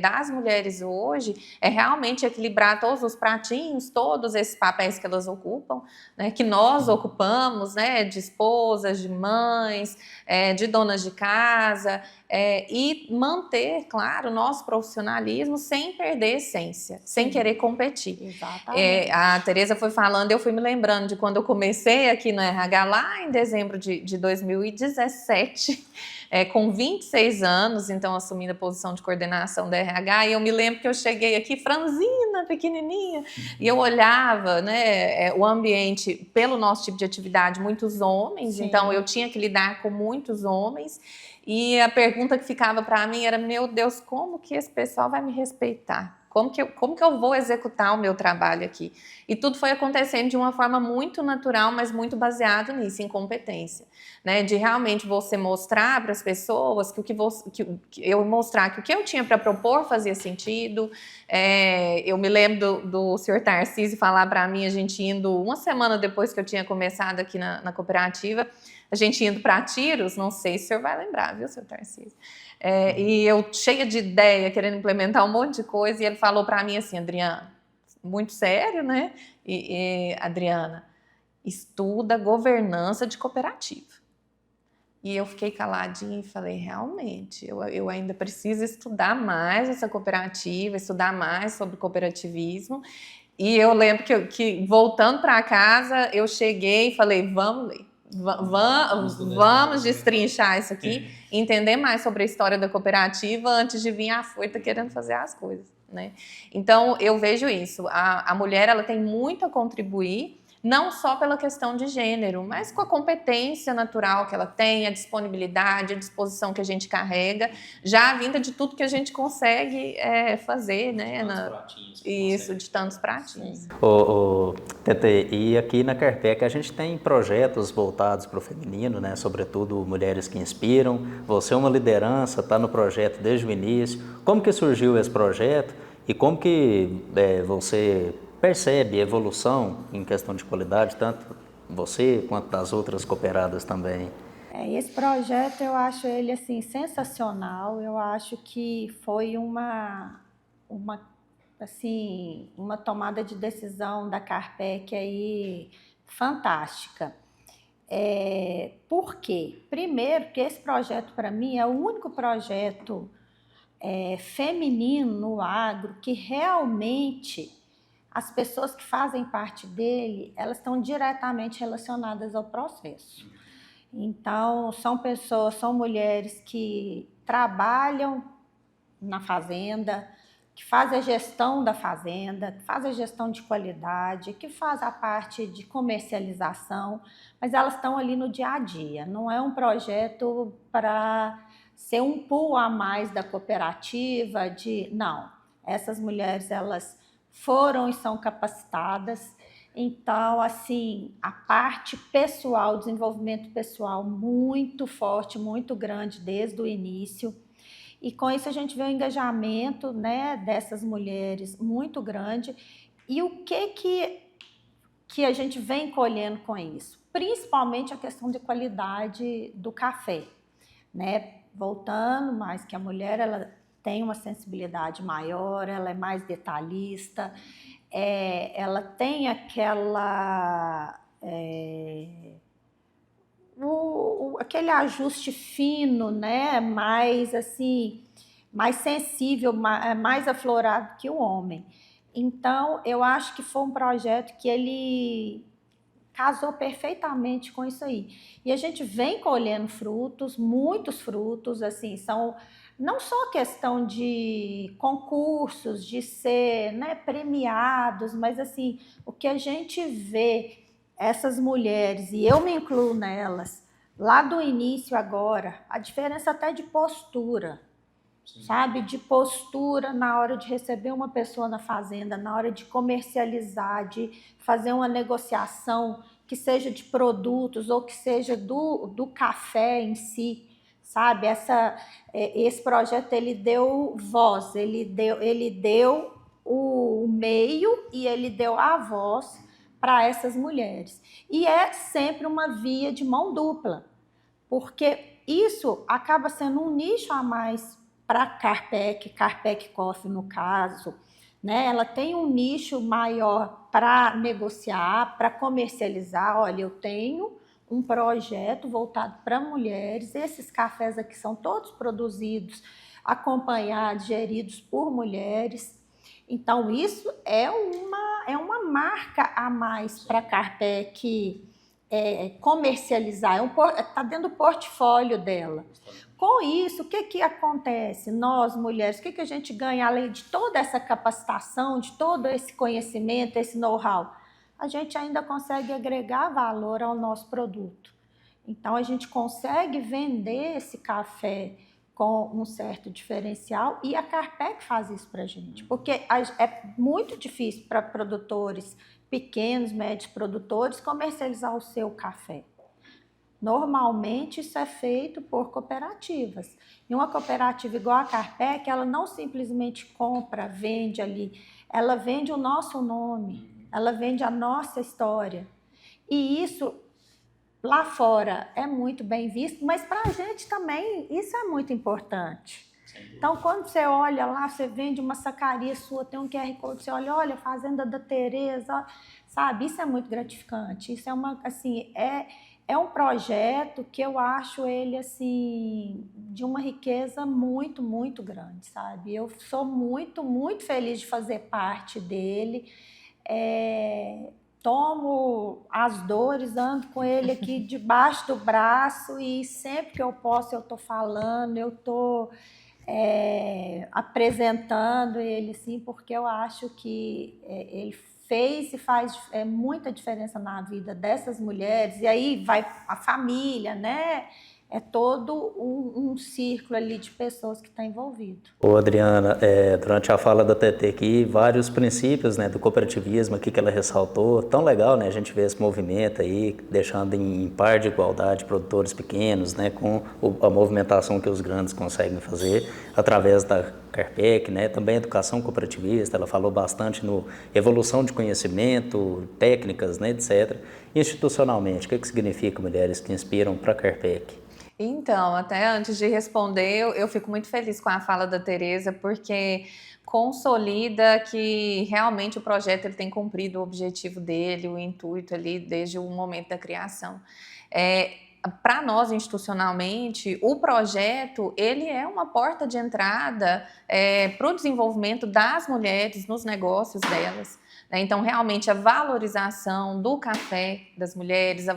das mulheres hoje é realmente equilibrar todos os pratinhos, todos esses papéis que elas ocupam, né? Que nós ocupamos, né? De esposas, de mães, de donas de casa, e manter, claro, o nosso profissionalismo sem perder a essência, sem querer competir. Exatamente. A Tereza foi falando, eu fui me lembrando de quando eu comecei aqui no RH, lá em dezembro de 2017, com 26 anos, então assumindo a posição de coordenação da RH, e eu me lembro que eu cheguei aqui franzina, pequenininha, e eu olhava, né, o ambiente, pelo nosso tipo de atividade, muitos homens. Sim. Então eu tinha que lidar com muitos homens, e a pergunta que ficava para mim era, meu Deus, como que esse pessoal vai me respeitar? Como que eu vou executar o meu trabalho aqui? E tudo foi acontecendo de uma forma muito natural, mas muito baseado nisso, em competência, né? De realmente você mostrar para as pessoas que eu mostrar que o que eu tinha para propor fazia sentido. Eu me lembro do senhor Tarcísio falar para mim, a gente indo uma semana depois que eu tinha começado aqui na cooperativa, a gente indo para Tiros, não sei se o senhor vai lembrar, viu, senhor Tarcísio? E eu cheia de ideia, querendo implementar um monte de coisa, e ele falou para mim assim, Adriana, muito sério, né? Adriana, estuda governança de cooperativa. E eu fiquei caladinha e falei, realmente, eu ainda preciso estudar mais essa cooperativa, estudar mais sobre cooperativismo. E eu lembro que voltando para casa, eu cheguei e falei, vamos ler. Vamos destrinchar isso aqui, entender mais sobre a história da cooperativa antes de vir afoita querendo fazer as coisas, né? Então, eu vejo isso. A mulher ela tem muito a contribuir, não só pela questão de gênero, mas com a competência natural que ela tem, a disponibilidade, a disposição que a gente carrega, já vinda de tudo que a gente consegue fazer, né? Isso, de tantos pratinhos. Tete, e aqui na Carpec a gente tem projetos voltados para o feminino, né? Sobretudo mulheres que inspiram. Você é uma liderança, está no projeto desde o início. Como que surgiu esse projeto e como que você percebe evolução em questão de qualidade, tanto você quanto das outras cooperadas também? Esse projeto eu acho ele assim sensacional. Eu acho que foi uma tomada de decisão da Carpec aí fantástica. Por quê? Primeiro, que esse projeto para mim é o único projeto feminino no agro que realmente as pessoas que fazem parte dele, elas estão diretamente relacionadas ao processo. Então, são mulheres que trabalham na fazenda, que fazem a gestão da fazenda, que fazem a gestão de qualidade, que fazem a parte de comercialização, mas elas estão ali no dia a dia. Não é um projeto para ser um pool a mais da cooperativa, não. Essas mulheres, elas foram e são capacitadas. Então, assim, a parte pessoal, o desenvolvimento pessoal muito forte, muito grande desde o início. E com isso a gente vê o engajamento, né, dessas mulheres muito grande. E o que a gente vem colhendo com isso? Principalmente a questão de qualidade do café, né? Voltando, mais que a mulher ela tem uma sensibilidade maior, ela é mais detalhista, ela tem aquele ajuste fino, né? Mais assim, mais sensível, mais aflorado que o homem. Então, eu acho que foi um projeto que ele casou perfeitamente com isso aí. E a gente vem colhendo frutos, muitos frutos, assim, são não só questão de concursos, de ser, né, premiados, mas assim, o que a gente vê essas mulheres, e eu me incluo nelas, lá do início agora, a diferença até de postura, sabe? De postura na hora de receber uma pessoa na fazenda, na hora de comercializar, de fazer uma negociação que seja de produtos ou que seja do café em si, sabe? Esse projeto ele deu voz, ele deu o meio e ele deu a voz para essas mulheres. E é sempre uma via de mão dupla, porque isso acaba sendo um nicho a mais para Carpec Coffee no caso, né? Ela tem um nicho maior para negociar, para comercializar. Olha, eu tenho um projeto voltado para mulheres, esses cafés aqui são todos produzidos, acompanhados, geridos por mulheres. Então, isso é uma marca a mais para a Carpec comercializar, está dentro do portfólio dela. Com isso, o que acontece? Nós, mulheres, o que a gente ganha além de toda essa capacitação, de todo esse conhecimento, esse know-how? A gente ainda consegue agregar valor ao nosso produto. Então, a gente consegue vender esse café com um certo diferencial, e a Carpec faz isso para a gente, porque é muito difícil para produtores pequenos, médios produtores, comercializar o seu café. Normalmente isso é feito por cooperativas. E uma cooperativa igual a Carpec, ela não simplesmente compra, vende ali, ela vende o nosso nome, ela vende a nossa história. E isso lá fora é muito bem visto, mas para a gente também isso é muito importante. Então, quando você olha lá, você vende uma sacaria sua, tem um QR Code, você olha, Fazenda da Tereza, sabe? Isso é muito gratificante. Isso é é um projeto que eu acho ele assim de uma riqueza muito, muito grande, sabe? Eu sou muito, muito feliz de fazer parte dele. Tomo as dores, ando com ele aqui debaixo do braço e sempre que eu posso eu estou falando, eu estou apresentando ele, sim, porque eu acho que ele fez e faz muita diferença na vida dessas mulheres, e aí vai a família, né? É todo um círculo ali de pessoas que está envolvido. Ô Adriana, durante a fala da TT aqui, vários princípios, né, do cooperativismo aqui que ela ressaltou, tão legal, né, a gente vê esse movimento aí, deixando em par de igualdade produtores pequenos, né, com a movimentação que os grandes conseguem fazer através da Carpec, né, também educação cooperativista, ela falou bastante no evolução de conhecimento, técnicas, né, etc. Institucionalmente, o que significa mulheres que inspiram para a Carpec? Então, até antes de responder, eu fico muito feliz com a fala da Tereza, porque consolida que realmente o projeto ele tem cumprido o objetivo dele, o intuito ali desde o momento da criação. Para nós, institucionalmente, o projeto ele é uma porta de entrada para o desenvolvimento das mulheres nos negócios delas. Então, realmente, a valorização do café das mulheres, a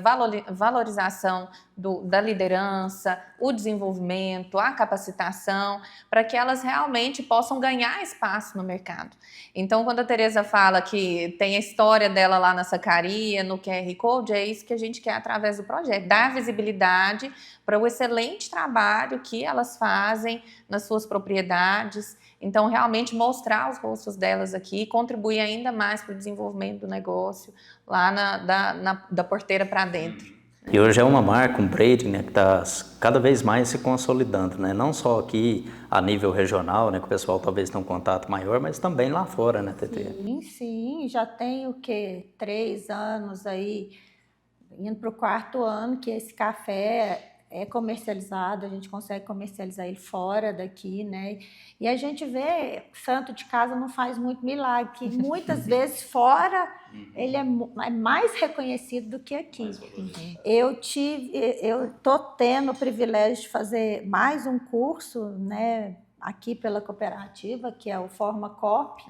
valorização da liderança, o desenvolvimento, a capacitação, para que elas realmente possam ganhar espaço no mercado. Então, quando a Tereza fala que tem a história dela lá na sacaria, no QR Code, é isso que a gente quer através do projeto, dar visibilidade para o excelente trabalho que elas fazem nas suas propriedades. Então, realmente mostrar os rostos delas aqui, contribuir ainda mais para o desenvolvimento do negócio lá da porteira para dentro. E hoje é uma marca, um branding, né, que está cada vez mais se consolidando, né? Não só aqui a nível regional, né, que o pessoal talvez tenha um contato maior, mas também lá fora, né, TT? Sim, já tem o quê? 3 anos aí, indo para o 4º ano que esse café é comercializado, a gente consegue comercializar ele fora daqui, né? E a gente vê, santo de casa não faz muito milagre, que muitas vezes fora ele é mais reconhecido do que aqui. Eu estou tendo o privilégio de fazer mais um curso, né, aqui pela cooperativa, que é o Forma Coop.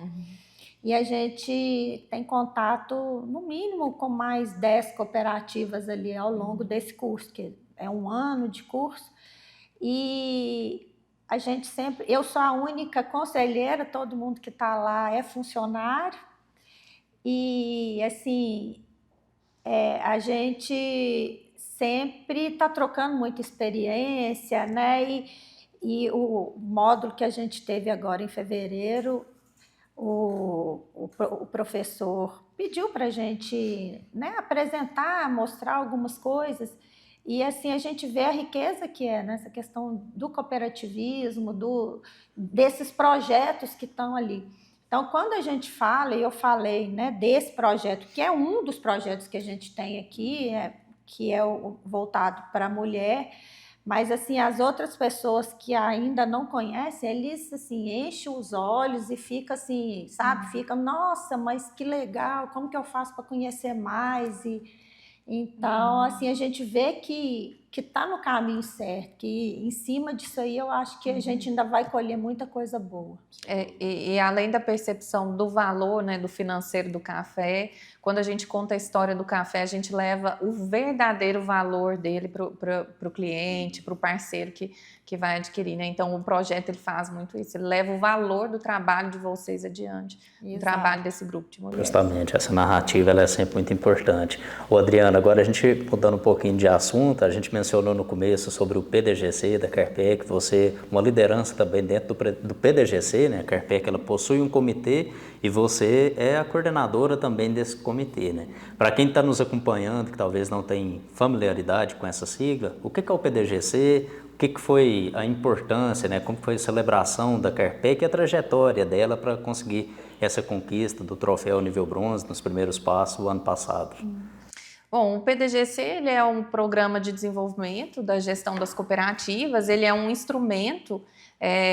E a gente tem contato, no mínimo, com mais 10 cooperativas ali ao longo desse curso, que é 1 ano de curso. E a gente sempre... Eu sou a única conselheira, todo mundo que está lá é funcionário. E, assim, a gente sempre está trocando muita experiência, né? E o módulo que a gente teve agora em fevereiro... O professor pediu para a gente, né, apresentar, mostrar algumas coisas, e assim a gente vê a riqueza que é nessa questão do cooperativismo, desses projetos que estão ali. Então, quando a gente fala, e eu falei, né, desse projeto, que é um dos projetos que a gente tem aqui, que é o voltado para a mulher, mas assim, as outras pessoas que ainda não conhecem, eles assim, enchem os olhos e fica assim, sabe? Fica, nossa, mas que legal, como que eu faço para conhecer mais? Então, assim, a gente vê que está no caminho certo, que em cima disso aí eu acho que a gente ainda vai colher muita coisa boa. E além da percepção do valor, né, do financeiro do café, quando a gente conta a história do café, a gente leva o verdadeiro valor dele para o cliente, para o parceiro que vai adquirir, né? Então, o projeto ele faz muito isso, ele leva o valor do trabalho de vocês adiante, o trabalho desse grupo de mulheres. Justamente, essa narrativa ela é sempre muito importante. Ô, Adriana, agora a gente mudando um pouquinho de assunto, a gente mencionou no começo sobre o PDGC da Carpec, você, uma liderança também dentro do PDGC, né? A Carpec, ela possui um comitê e você é a coordenadora também desse comitê, né? Para quem está nos acompanhando, que talvez não tem familiaridade com essa sigla, o que é o PDGC? O que foi a importância, né? Como foi a celebração da Carpec e a trajetória dela para conseguir essa conquista do troféu nível bronze nos primeiros passos o ano passado? Bom, o PDGC ele é um programa de desenvolvimento da gestão das cooperativas, ele é um instrumento,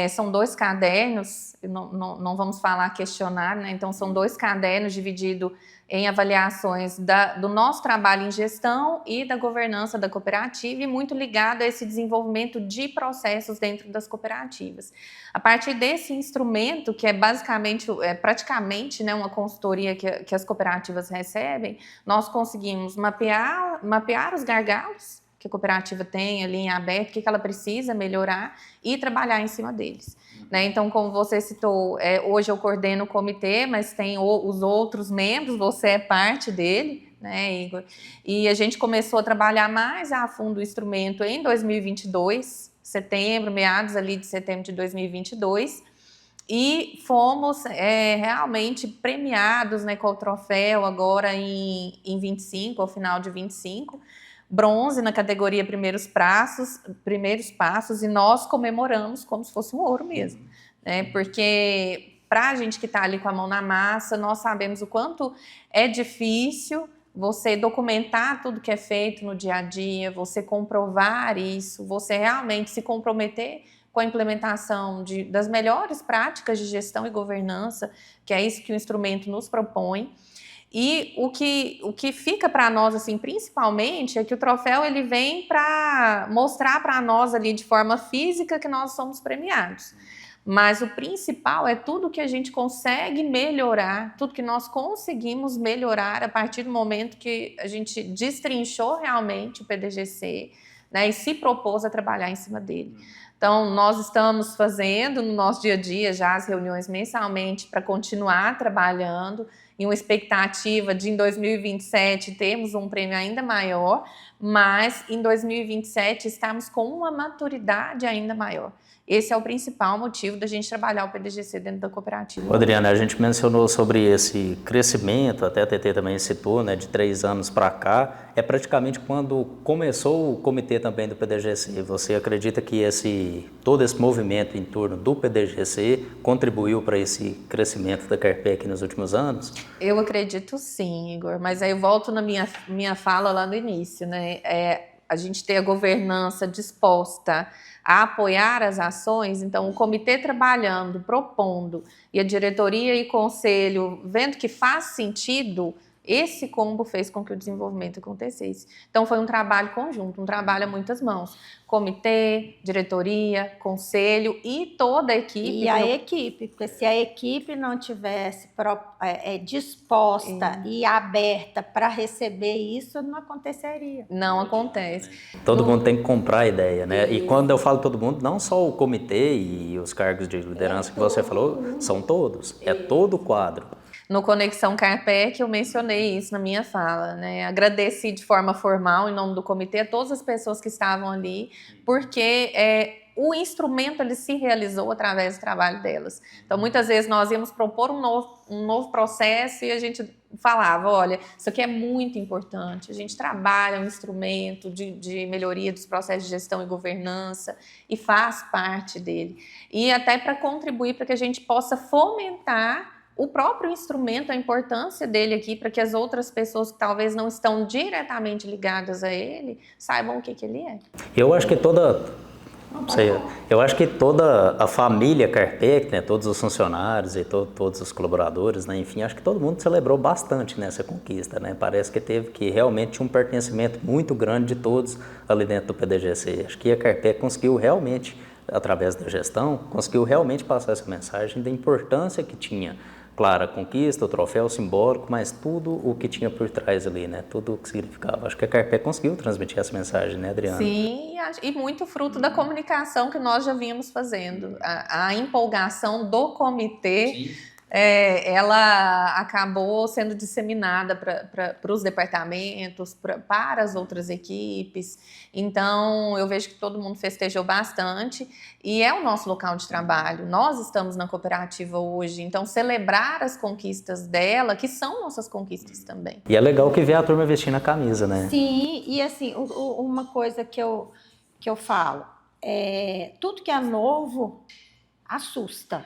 são 2 cadernos, não vamos falar questionário, né? Então são 2 cadernos divididos em avaliações do nosso trabalho em gestão e da governança da cooperativa e muito ligado a esse desenvolvimento de processos dentro das cooperativas. A partir desse instrumento, que é praticamente né, uma consultoria que as cooperativas recebem, nós conseguimos mapear os gargalos que a cooperativa tem ali em aberto, o que ela precisa melhorar e trabalhar em cima deles. Né? Então, como você citou, hoje eu coordeno o comitê, mas tem os outros membros, você é parte dele, né, Igor? E a gente começou a trabalhar mais a fundo o instrumento em 2022, meados ali de setembro de 2022, e fomos realmente premiados, né, com o troféu agora em 25, ao final de 25, bronze na categoria primeiros passos, e nós comemoramos como se fosse um ouro mesmo, né? Porque para a gente que está ali com a mão na massa, nós sabemos o quanto é difícil você documentar tudo que é feito no dia a dia, você comprovar isso, você realmente se comprometer com a implementação das melhores práticas de gestão e governança, que é isso que o instrumento nos propõe. E o que fica para nós, assim, principalmente, é que o troféu ele vem para mostrar para nós ali de forma física que nós somos premiados. Mas o principal é tudo que a gente consegue melhorar, tudo que nós conseguimos melhorar a partir do momento que a gente destrinchou realmente o PDGC, né, e se propôs a trabalhar em cima dele. Então, nós estamos fazendo no nosso dia a dia já as reuniões mensalmente para continuar trabalhando, em uma expectativa de, em 2027, termos um prêmio ainda maior, mas em 2027 estamos com uma maturidade ainda maior. Esse é o principal motivo da gente trabalhar o PDGC dentro da cooperativa. Adriana, a gente mencionou sobre esse crescimento, até a TT também citou, né, de 3 anos para cá, é praticamente quando começou o comitê também do PDGC. Você acredita que todo esse movimento em torno do PDGC contribuiu para esse crescimento da Carpec nos últimos anos? Eu acredito sim, Igor, mas aí eu volto na minha fala lá no início, né? A gente ter a governança disposta a apoiar as ações, então o comitê trabalhando, propondo, e a diretoria e conselho vendo que faz sentido, esse combo fez com que o desenvolvimento acontecesse. Então foi um trabalho conjunto, um trabalho a muitas mãos. Comitê, diretoria, conselho e toda a equipe. E a equipe, porque se a equipe não tivesse disposta e aberta para receber isso, não aconteceria. Não acontece. Todo mundo tem que comprar a ideia, né? E quando eu falo todo mundo, não só o comitê e os cargos de liderança que você falou, são todos, é todo o quadro. No Conexão Carpec, eu mencionei isso na minha fala, né? Agradeci de forma formal, em nome do comitê, a todas as pessoas que estavam ali, porque o instrumento ele se realizou através do trabalho delas. Então, muitas vezes nós íamos propor um novo processo e a gente falava, olha, isso aqui é muito importante, a gente trabalha um instrumento de melhoria dos processos de gestão e governança e faz parte dele. E até para contribuir para que a gente possa fomentar o próprio instrumento, a importância dele aqui, para que as outras pessoas que talvez não estão diretamente ligadas a ele, saibam o que ele é. Eu acho que toda a família Carpec, né, todos os funcionários e todos os colaboradores, né, enfim, acho que todo mundo celebrou bastante nessa conquista, né? Parece que realmente tinha um pertencimento muito grande de todos ali dentro do PDGC. Acho que a Carpec conseguiu realmente, através da gestão, conseguiu realmente passar essa mensagem da importância que tinha claro, a conquista, o troféu simbólico, mas tudo o que tinha por trás ali, né? Tudo o que significava. Acho que a Carpec conseguiu transmitir essa mensagem, né, Adriana? Sim, e muito fruto da comunicação que nós já vínhamos fazendo. A empolgação do comitê, ela acabou sendo disseminada para os departamentos, para as outras equipes. Então, eu vejo que todo mundo festejou bastante e é o nosso local de trabalho. Nós estamos na cooperativa hoje, então celebrar as conquistas dela, que são nossas conquistas também. E é legal que vê a turma vestindo a camisa, né? Sim, e assim, uma coisa que eu falo, tudo que é novo assusta,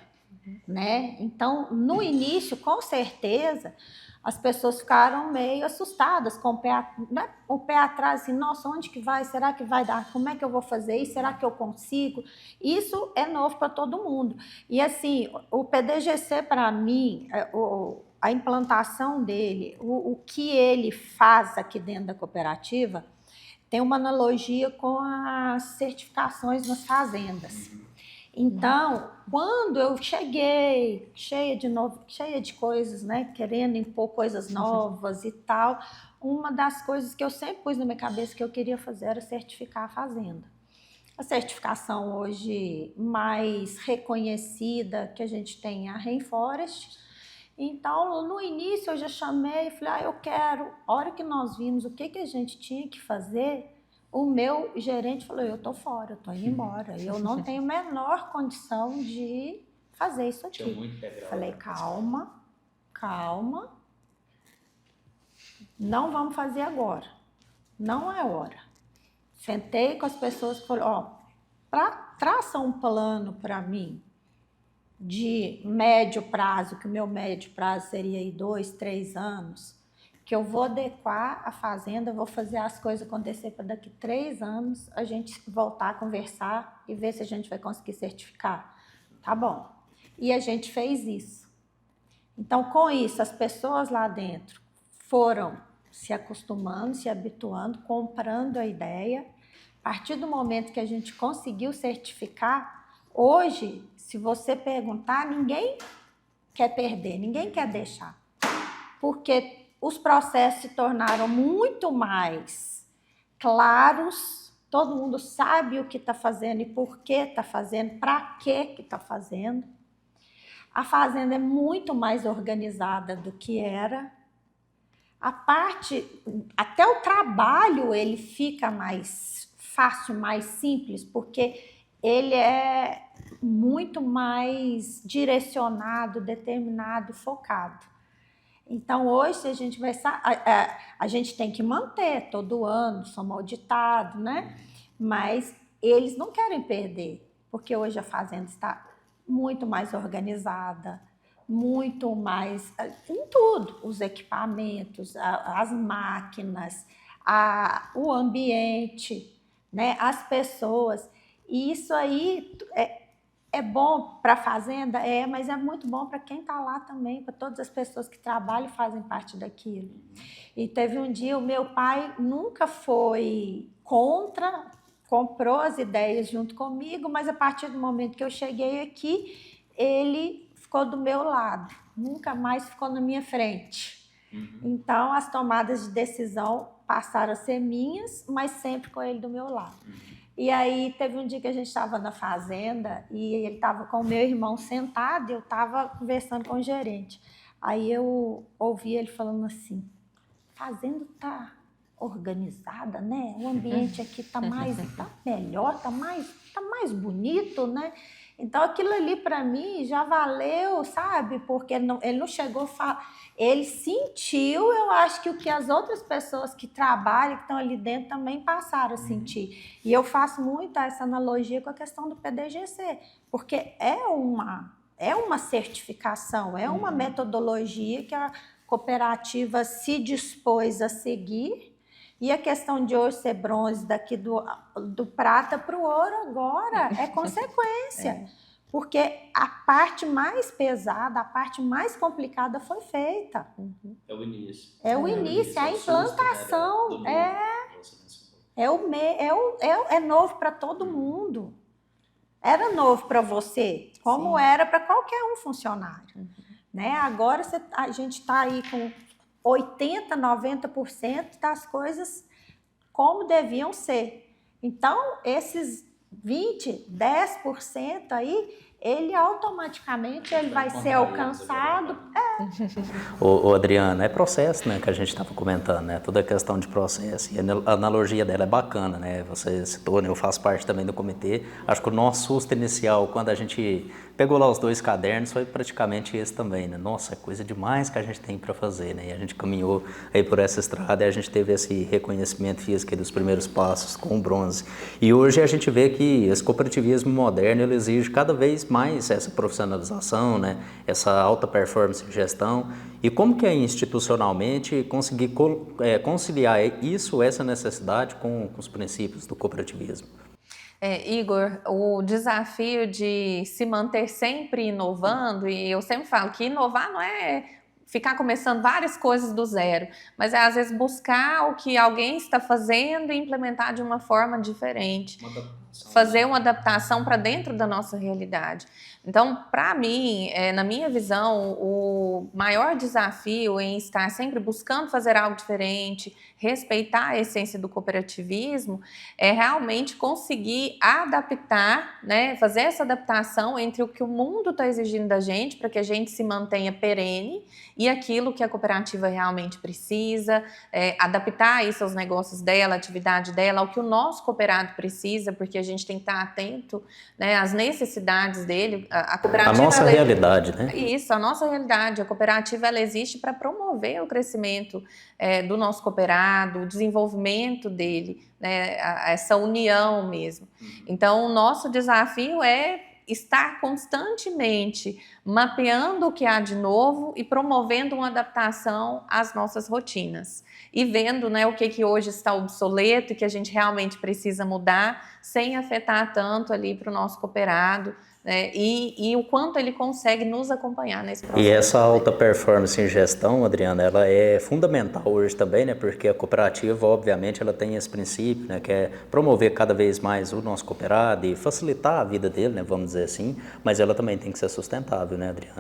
né? Então, no início, com certeza, as pessoas ficaram meio assustadas, com o pé atrás, assim, nossa, onde que vai? Será que vai dar? Como é que eu vou fazer isso? Será que eu consigo? Isso é novo para todo mundo. E assim, o PDGC, para mim, a implantação dele, o que ele faz aqui dentro da cooperativa, tem uma analogia com as certificações nas fazendas. Então, quando eu cheguei cheia de coisas, né, querendo impor coisas novas e tal, uma das coisas que eu sempre pus na minha cabeça que eu queria fazer era certificar a fazenda. A certificação hoje mais reconhecida que a gente tem é a Rainforest. Então, no início eu já chamei e falei, eu quero, a hora que nós vimos o que a gente tinha que fazer, o meu gerente falou, eu tô fora, eu tô indo embora, eu não tenho a menor condição de fazer isso aqui. Falei, calma, não vamos fazer agora, não é hora. Sentei com as pessoas e falei, traça um plano para mim de médio prazo, que o meu médio prazo seria aí 2, 3 anos, que eu vou adequar a fazenda, vou fazer as coisas acontecer para daqui 3 anos a gente voltar a conversar e ver se a gente vai conseguir certificar. Tá bom. E a gente fez isso. Então, com isso, as pessoas lá dentro foram se acostumando, se habituando, comprando a ideia. A partir do momento que a gente conseguiu certificar, hoje, se você perguntar, ninguém quer perder, ninguém quer deixar. Porque os processos se tornaram muito mais claros, todo mundo sabe o que está fazendo e por que está fazendo, para que está fazendo. A fazenda é muito mais organizada do que era. Até o trabalho, ele fica mais fácil, mais simples, porque ele é muito mais direcionado, determinado, focado. Então, hoje, se a gente vai... A gente tem que manter todo ano, somos auditados, né? Mas eles não querem perder, porque hoje a fazenda está muito mais organizada, muito mais em tudo, os equipamentos, as máquinas, o ambiente, né? As pessoas. E isso aí é bom para a fazenda? Mas é muito bom para quem está lá também, para todas as pessoas que trabalham e fazem parte daquilo. E teve um dia, o meu pai nunca foi contra, comprou as ideias junto comigo, mas a partir do momento que eu cheguei aqui, ele ficou do meu lado, nunca mais ficou na minha frente. Então, as tomadas de decisão passaram a ser minhas, mas sempre com ele do meu lado. E aí, teve um dia que a gente estava na fazenda e ele estava com o meu irmão sentado e eu estava conversando com o gerente. Aí eu ouvi ele falando assim, a fazenda está organizada, né? O ambiente aqui está melhor, está mais bonito, né? Então, aquilo ali para mim já valeu, sabe? Porque ele não chegou a falar, ele sentiu, eu acho que o que as outras pessoas que trabalham, que estão ali dentro, também passaram a sentir. E eu faço muito essa analogia com a questão do PDGC, porque é uma certificação, é uma metodologia que a cooperativa se dispôs a seguir. E a questão de hoje ser bronze, daqui do prata para o ouro agora, é consequência. Porque a parte mais pesada, a parte mais complicada foi feita. É o início. É o início, a implantação. É novo para todo mundo. Era novo para você, como era para qualquer um funcionário. né? Agora a gente está aí com 80%, 90% das coisas como deviam ser. Então, esses 20%, 10% aí, ele automaticamente ele vai ser alcançado. Ô, Adriana, é processo, né, que a gente estava comentando, né? Toda a questão de processo. E a analogia dela é bacana, né? Você citou, né? Eu faço parte também do comitê. Acho que o nosso susto inicial, quando a gente pegou lá os 2 cadernos, foi praticamente esse também, né? Nossa, é coisa demais que a gente tem para fazer, né? E a gente caminhou aí por essa estrada e a gente teve esse reconhecimento físico dos primeiros passos com o bronze. E hoje a gente vê que esse cooperativismo moderno, ele exige cada vez mais essa profissionalização, né? Essa alta performance em gestão. E como que é institucionalmente conseguir conciliar essa necessidade com os princípios do cooperativismo? Igor, o desafio de se manter sempre inovando, e eu sempre falo que inovar não é ficar começando várias coisas do zero, mas é às vezes buscar o que alguém está fazendo e implementar de uma forma diferente, fazer uma adaptação para dentro da nossa realidade. Então, para mim, na minha visão, o maior desafio em estar sempre buscando fazer algo diferente, respeitar a essência do cooperativismo, é realmente conseguir adaptar, né, fazer essa adaptação entre o que o mundo está exigindo da gente, para que a gente se mantenha perene, e aquilo que a cooperativa realmente precisa, adaptar isso aos negócios dela, à atividade dela, ao que o nosso cooperado precisa, porque a gente tem que estar atento, né, às necessidades dele. A cooperativa, a nossa realidade, né? Isso, a nossa realidade. A cooperativa, ela existe para promover o crescimento do nosso cooperado, o desenvolvimento dele, né, essa união mesmo. Então, o nosso desafio é estar constantemente mapeando o que há de novo e promovendo uma adaptação às nossas rotinas. E vendo, né, o que hoje está obsoleto e que a gente realmente precisa mudar, sem afetar tanto ali para o nosso cooperado, né, e o quanto ele consegue nos acompanhar nesse processo. E essa alta performance em gestão, Adriana, ela é fundamental hoje também, né? Porque a cooperativa, obviamente, ela tem esse princípio, né? Que é promover cada vez mais o nosso cooperado e facilitar a vida dele, né? Vamos dizer assim. Mas ela também tem que ser sustentável, né, Adriana?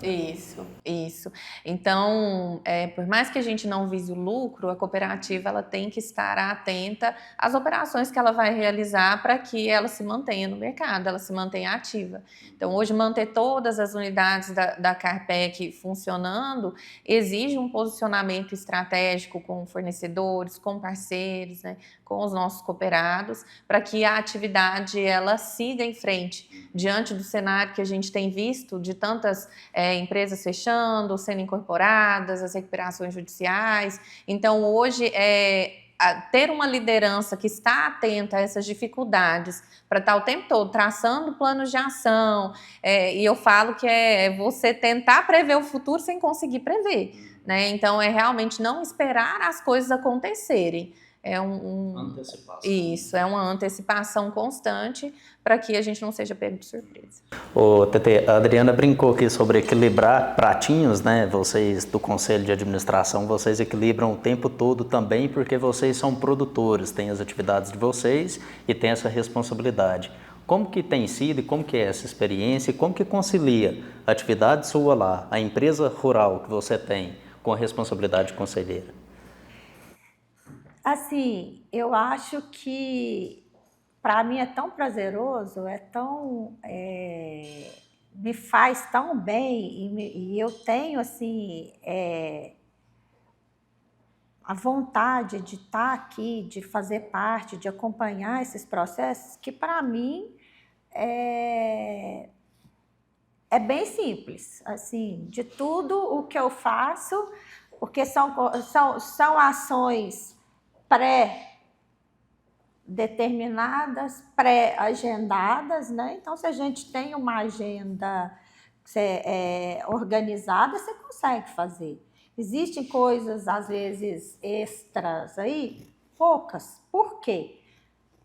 Isso. Então, por mais que a gente não vise o lucro, a cooperativa ela tem que estar atenta às operações que ela vai realizar para que ela se mantenha no mercado, ela se mantenha ativa. Então, hoje, manter todas as unidades da Carpec funcionando exige um posicionamento estratégico com fornecedores, com parceiros, né, com os nossos cooperados, para que a atividade ela siga em frente, diante do cenário que a gente tem visto de tantas empresas fechando, sendo incorporadas, as recuperações judiciais. Então, hoje, ter uma liderança que está atenta a essas dificuldades, para estar o tempo todo traçando planos de ação, e eu falo que é você tentar prever o futuro sem conseguir prever, né? Então, é realmente não esperar as coisas acontecerem. Antecipação. Isso, é uma antecipação constante para que a gente não seja pego de surpresa. Ô, Tete, a Adriana brincou aqui sobre equilibrar pratinhos, né? Vocês do Conselho de Administração, vocês equilibram o tempo todo também porque vocês são produtores, têm as atividades de vocês e têm essa responsabilidade. Como que tem sido e como que é essa experiência e como que concilia a atividade sua lá, a empresa rural que você tem, com a responsabilidade conselheira? Assim, eu acho que para mim é tão prazeroso, me faz tão bem e eu tenho assim a vontade de estar aqui, de fazer parte, de acompanhar esses processos, que para mim é bem simples, assim, de tudo o que eu faço, porque são ações pré-determinadas, pré-agendadas, né? Então, se a gente tem uma agenda organizada, você consegue fazer. Existem coisas, às vezes, extras aí, poucas. Por quê?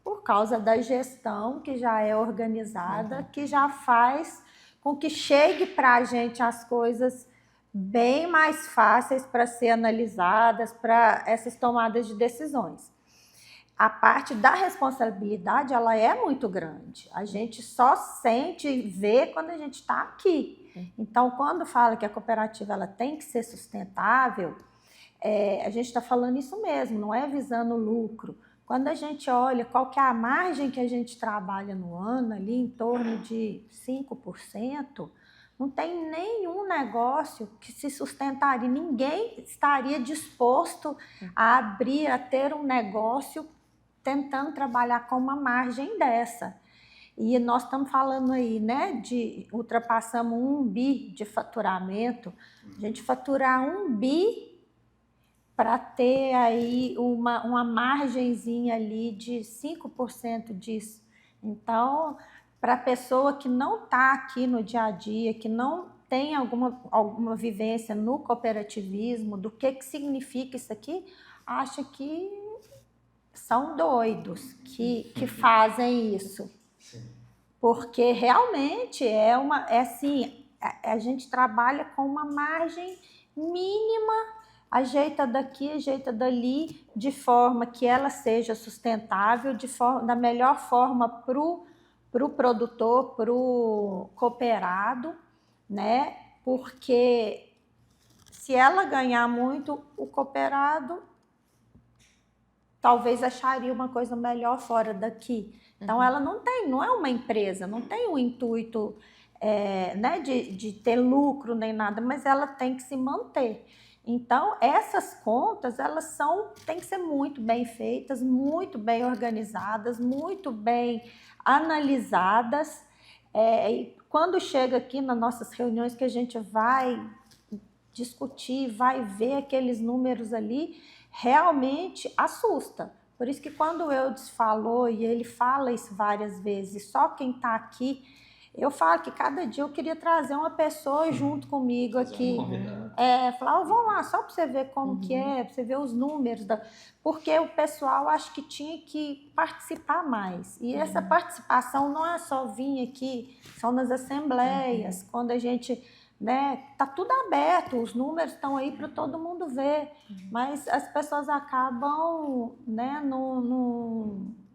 Por causa da gestão que já é organizada, que já faz com que chegue para a gente as coisas bem mais fáceis para ser analisadas, para essas tomadas de decisões. a parte da responsabilidade, ela é muito grande. A gente só sente e vê quando a gente está aqui. Então, quando fala que a cooperativa ela tem que ser sustentável, a gente está falando isso mesmo, não é visando lucro. Quando a gente olha qual que é a margem que a gente trabalha no ano, ali em torno de 5%, não tem nenhum negócio que se sustentaria, ninguém estaria disposto a abrir, a ter um negócio tentando trabalhar com uma margem dessa. E nós estamos falando aí, né, ultrapassamos 1 bi de faturamento, a gente faturar 1 bi para ter aí uma margenzinha ali de 5% disso. Então, para a pessoa que não está aqui no dia a dia, que não tem alguma vivência no cooperativismo, do que significa isso aqui, acha que são doidos que fazem isso. Sim. Porque realmente assim, a gente trabalha com uma margem mínima, ajeita daqui, ajeita dali, de forma que ela seja sustentável, da melhor forma para o produtor, para o cooperado, né? Porque se ela ganhar muito, o cooperado talvez acharia uma coisa melhor fora daqui. Então, ela não é uma empresa, não tem o intuito né, de ter lucro nem nada, mas ela tem que se manter. Então, essas contas, elas têm que ser muito bem feitas, muito bem organizadas, muito bem analisadas. E quando chega aqui nas nossas reuniões que a gente vai discutir, vai ver aqueles números ali, realmente assusta. Por isso que quando o Eudes falou, e ele fala isso várias vezes, só quem está aqui, eu falo que cada dia eu queria trazer uma pessoa junto comigo aqui. Falar, vamos lá, só para você ver como que é, para você ver os números. Porque o pessoal acho que tinha que participar mais. E essa participação não é só vir aqui, são nas assembleias, quando a gente... né, tá tudo aberto, os números estão aí para todo mundo ver, mas as pessoas acabam, né,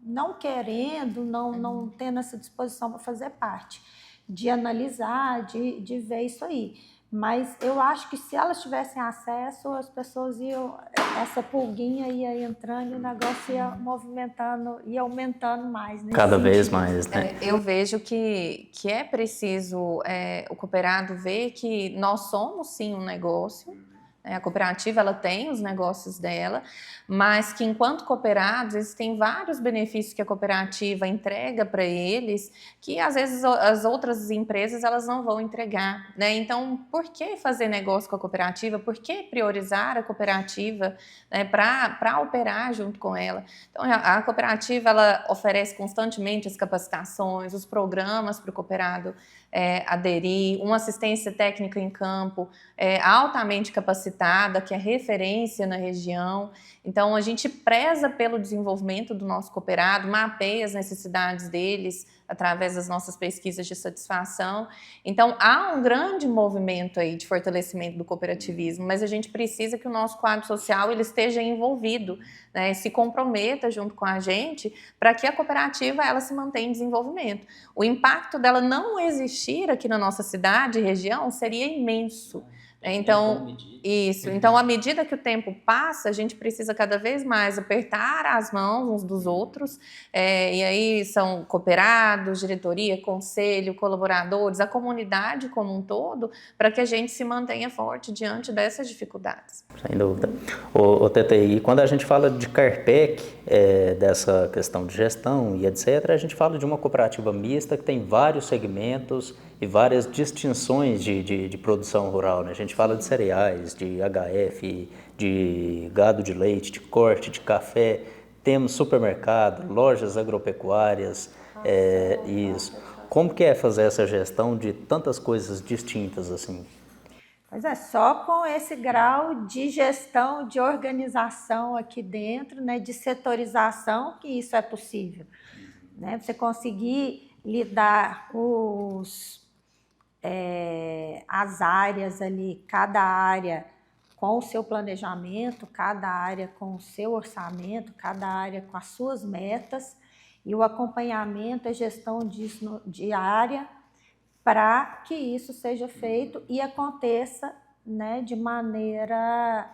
não querendo, não tendo essa disposição para fazer parte, de analisar, de ver isso aí. Mas eu acho que se elas tivessem acesso, as pessoas essa pulguinha ia entrando e o negócio ia movimentando, ia aumentando mais. Cada vez mais, né? Eu vejo que é preciso o cooperado ver que nós somos sim um negócio. A cooperativa ela tem os negócios dela, mas que enquanto cooperados existem vários benefícios que a cooperativa entrega para eles, que às vezes as outras empresas elas não vão entregar, né? Então, por que fazer negócio com a cooperativa? Por que priorizar a cooperativa, né, para operar junto com ela? Então, a cooperativa ela oferece constantemente as capacitações, os programas para o cooperado aderir, uma assistência técnica em campo altamente capacitada, que é referência na região. Então, a gente preza pelo desenvolvimento do nosso cooperado, mapeia as necessidades deles através das nossas pesquisas de satisfação. Então, há um grande movimento aí de fortalecimento do cooperativismo, mas a gente precisa que o nosso quadro social ele esteja envolvido, né, se comprometa junto com a gente para que a cooperativa ela se mantenha em desenvolvimento. O impacto dela não existir aqui na nossa cidade e região seria imenso. Então, isso. Então, à medida que o tempo passa, a gente precisa cada vez mais apertar as mãos uns dos outros, e aí são cooperados, diretoria, conselho, colaboradores, a comunidade como um todo, para que a gente se mantenha forte diante dessas dificuldades. Sem dúvida. O TTI, quando a gente fala de Carpec, dessa questão de gestão e etc., a gente fala de uma cooperativa mista que tem vários segmentos e várias distinções de produção rural, né? A gente fala de cereais, de HF, de gado de leite, de corte, de café, temos supermercado, lojas agropecuárias, isso. Como que é fazer essa gestão de tantas coisas distintas assim? Pois só com esse grau de gestão, de organização aqui dentro, né, de setorização, que isso é possível. Né? Você conseguir lidar as áreas ali, cada área com o seu planejamento, cada área com o seu orçamento, cada área com as suas metas, e o acompanhamento e gestão disso diária para que isso seja feito e aconteça, né, de maneira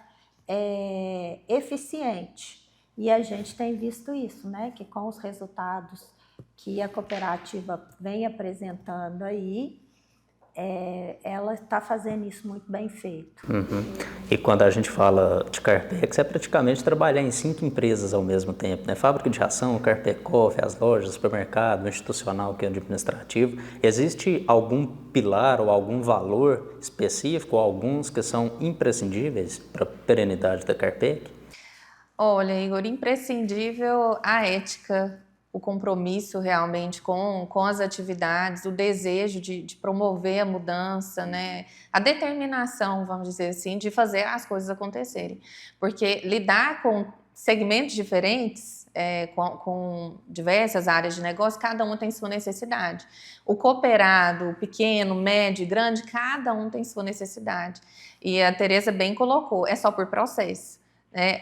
eficiente. E a gente tem visto isso, né, que com os resultados que a cooperativa vem apresentando aí, ela está fazendo isso muito bem feito. E quando a gente fala de Carpex, é praticamente trabalhar em 5 empresas ao mesmo tempo, né? Fábrica de ração, Carpec Coffee, as lojas, supermercado, institucional, que é administrativo. Existe algum pilar ou algum valor específico, ou alguns que são imprescindíveis para a perenidade da Carpec? Olha, Igor, imprescindível a ética, o compromisso realmente com as atividades, o desejo de promover a mudança, né? A determinação, vamos dizer assim, de fazer as coisas acontecerem. Porque lidar com segmentos diferentes, com diversas áreas de negócio, cada um tem sua necessidade. O cooperado, o pequeno, médio, grande, cada um tem sua necessidade. E a Tereza bem colocou, é só por processo.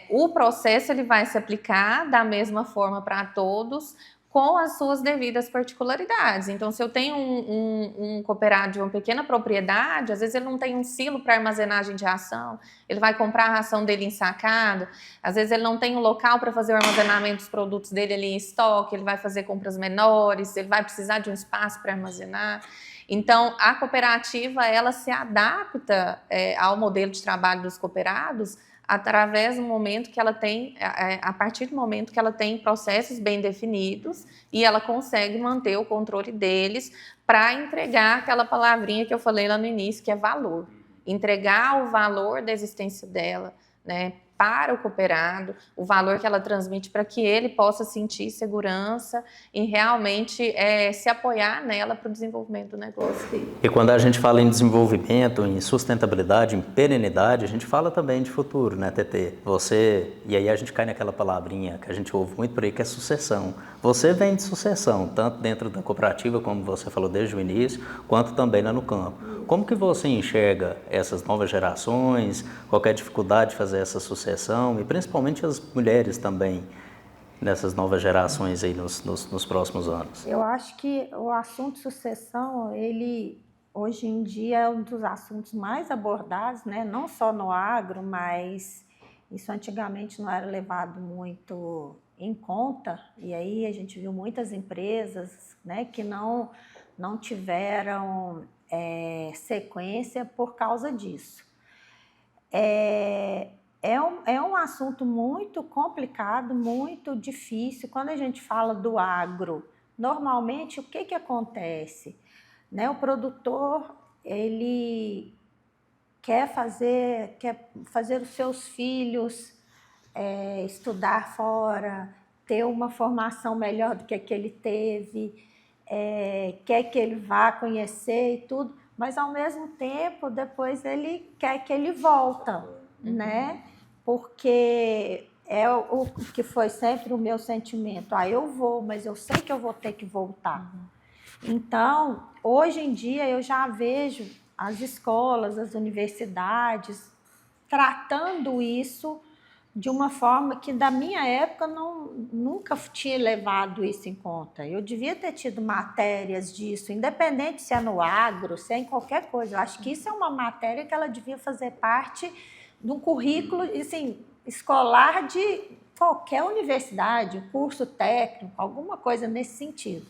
O processo ele vai se aplicar da mesma forma para todos, com as suas devidas particularidades. Então, se eu tenho um cooperado de uma pequena propriedade, às vezes ele não tem um silo para armazenagem de ração, ele vai comprar a ração dele ensacado, às vezes ele não tem um local para fazer o armazenamento dos produtos dele ali em estoque, ele vai fazer compras menores, ele vai precisar de um espaço para armazenar. Então, a cooperativa, ela se adapta ao modelo de trabalho dos cooperados através do momento que ela tem, a partir do momento que ela tem processos bem definidos e ela consegue manter o controle deles para entregar aquela palavrinha que eu falei lá no início, que é valor. Entregar o valor da existência dela, né, para o cooperado, o valor que ela transmite para que ele possa sentir segurança e realmente se apoiar nela para o desenvolvimento do negócio dele. E quando a gente fala em desenvolvimento, em sustentabilidade, em perenidade, a gente fala também de futuro, né, Tetê? E aí a gente cai naquela palavrinha que a gente ouve muito por aí, que é sucessão. Você vem de sucessão, tanto dentro da cooperativa, como você falou desde o início, quanto também lá no campo. Como que você enxerga essas novas gerações, qualquer dificuldade de fazer essa sucessão, e principalmente as mulheres também, nessas novas gerações aí nos próximos anos? Eu acho que o assunto sucessão, ele hoje em dia é um dos assuntos mais abordados, né? Não só no agro, mas isso antigamente não era levado muito em conta, e aí a gente viu muitas empresas, né, que não tiveram sequência por causa disso. É um assunto muito complicado, muito difícil. Quando a gente fala do agro, normalmente o que acontece? Né? O produtor, ele quer fazer os seus filhos estudar fora, ter uma formação melhor do que a que ele teve, quer que ele vá conhecer e tudo, mas ao mesmo tempo depois ele quer que ele volta, né? Porque é o que foi sempre o meu sentimento. Eu vou, mas eu sei que eu vou ter que voltar. Então, hoje em dia eu já vejo as escolas, as universidades tratando isso de uma forma que da minha época nunca tinha levado isso em conta. Eu devia ter tido matérias disso, independente se é no agro, se é em qualquer coisa. Eu acho que isso é uma matéria que ela devia fazer parte de um currículo assim, escolar de qualquer universidade, um curso técnico, alguma coisa nesse sentido.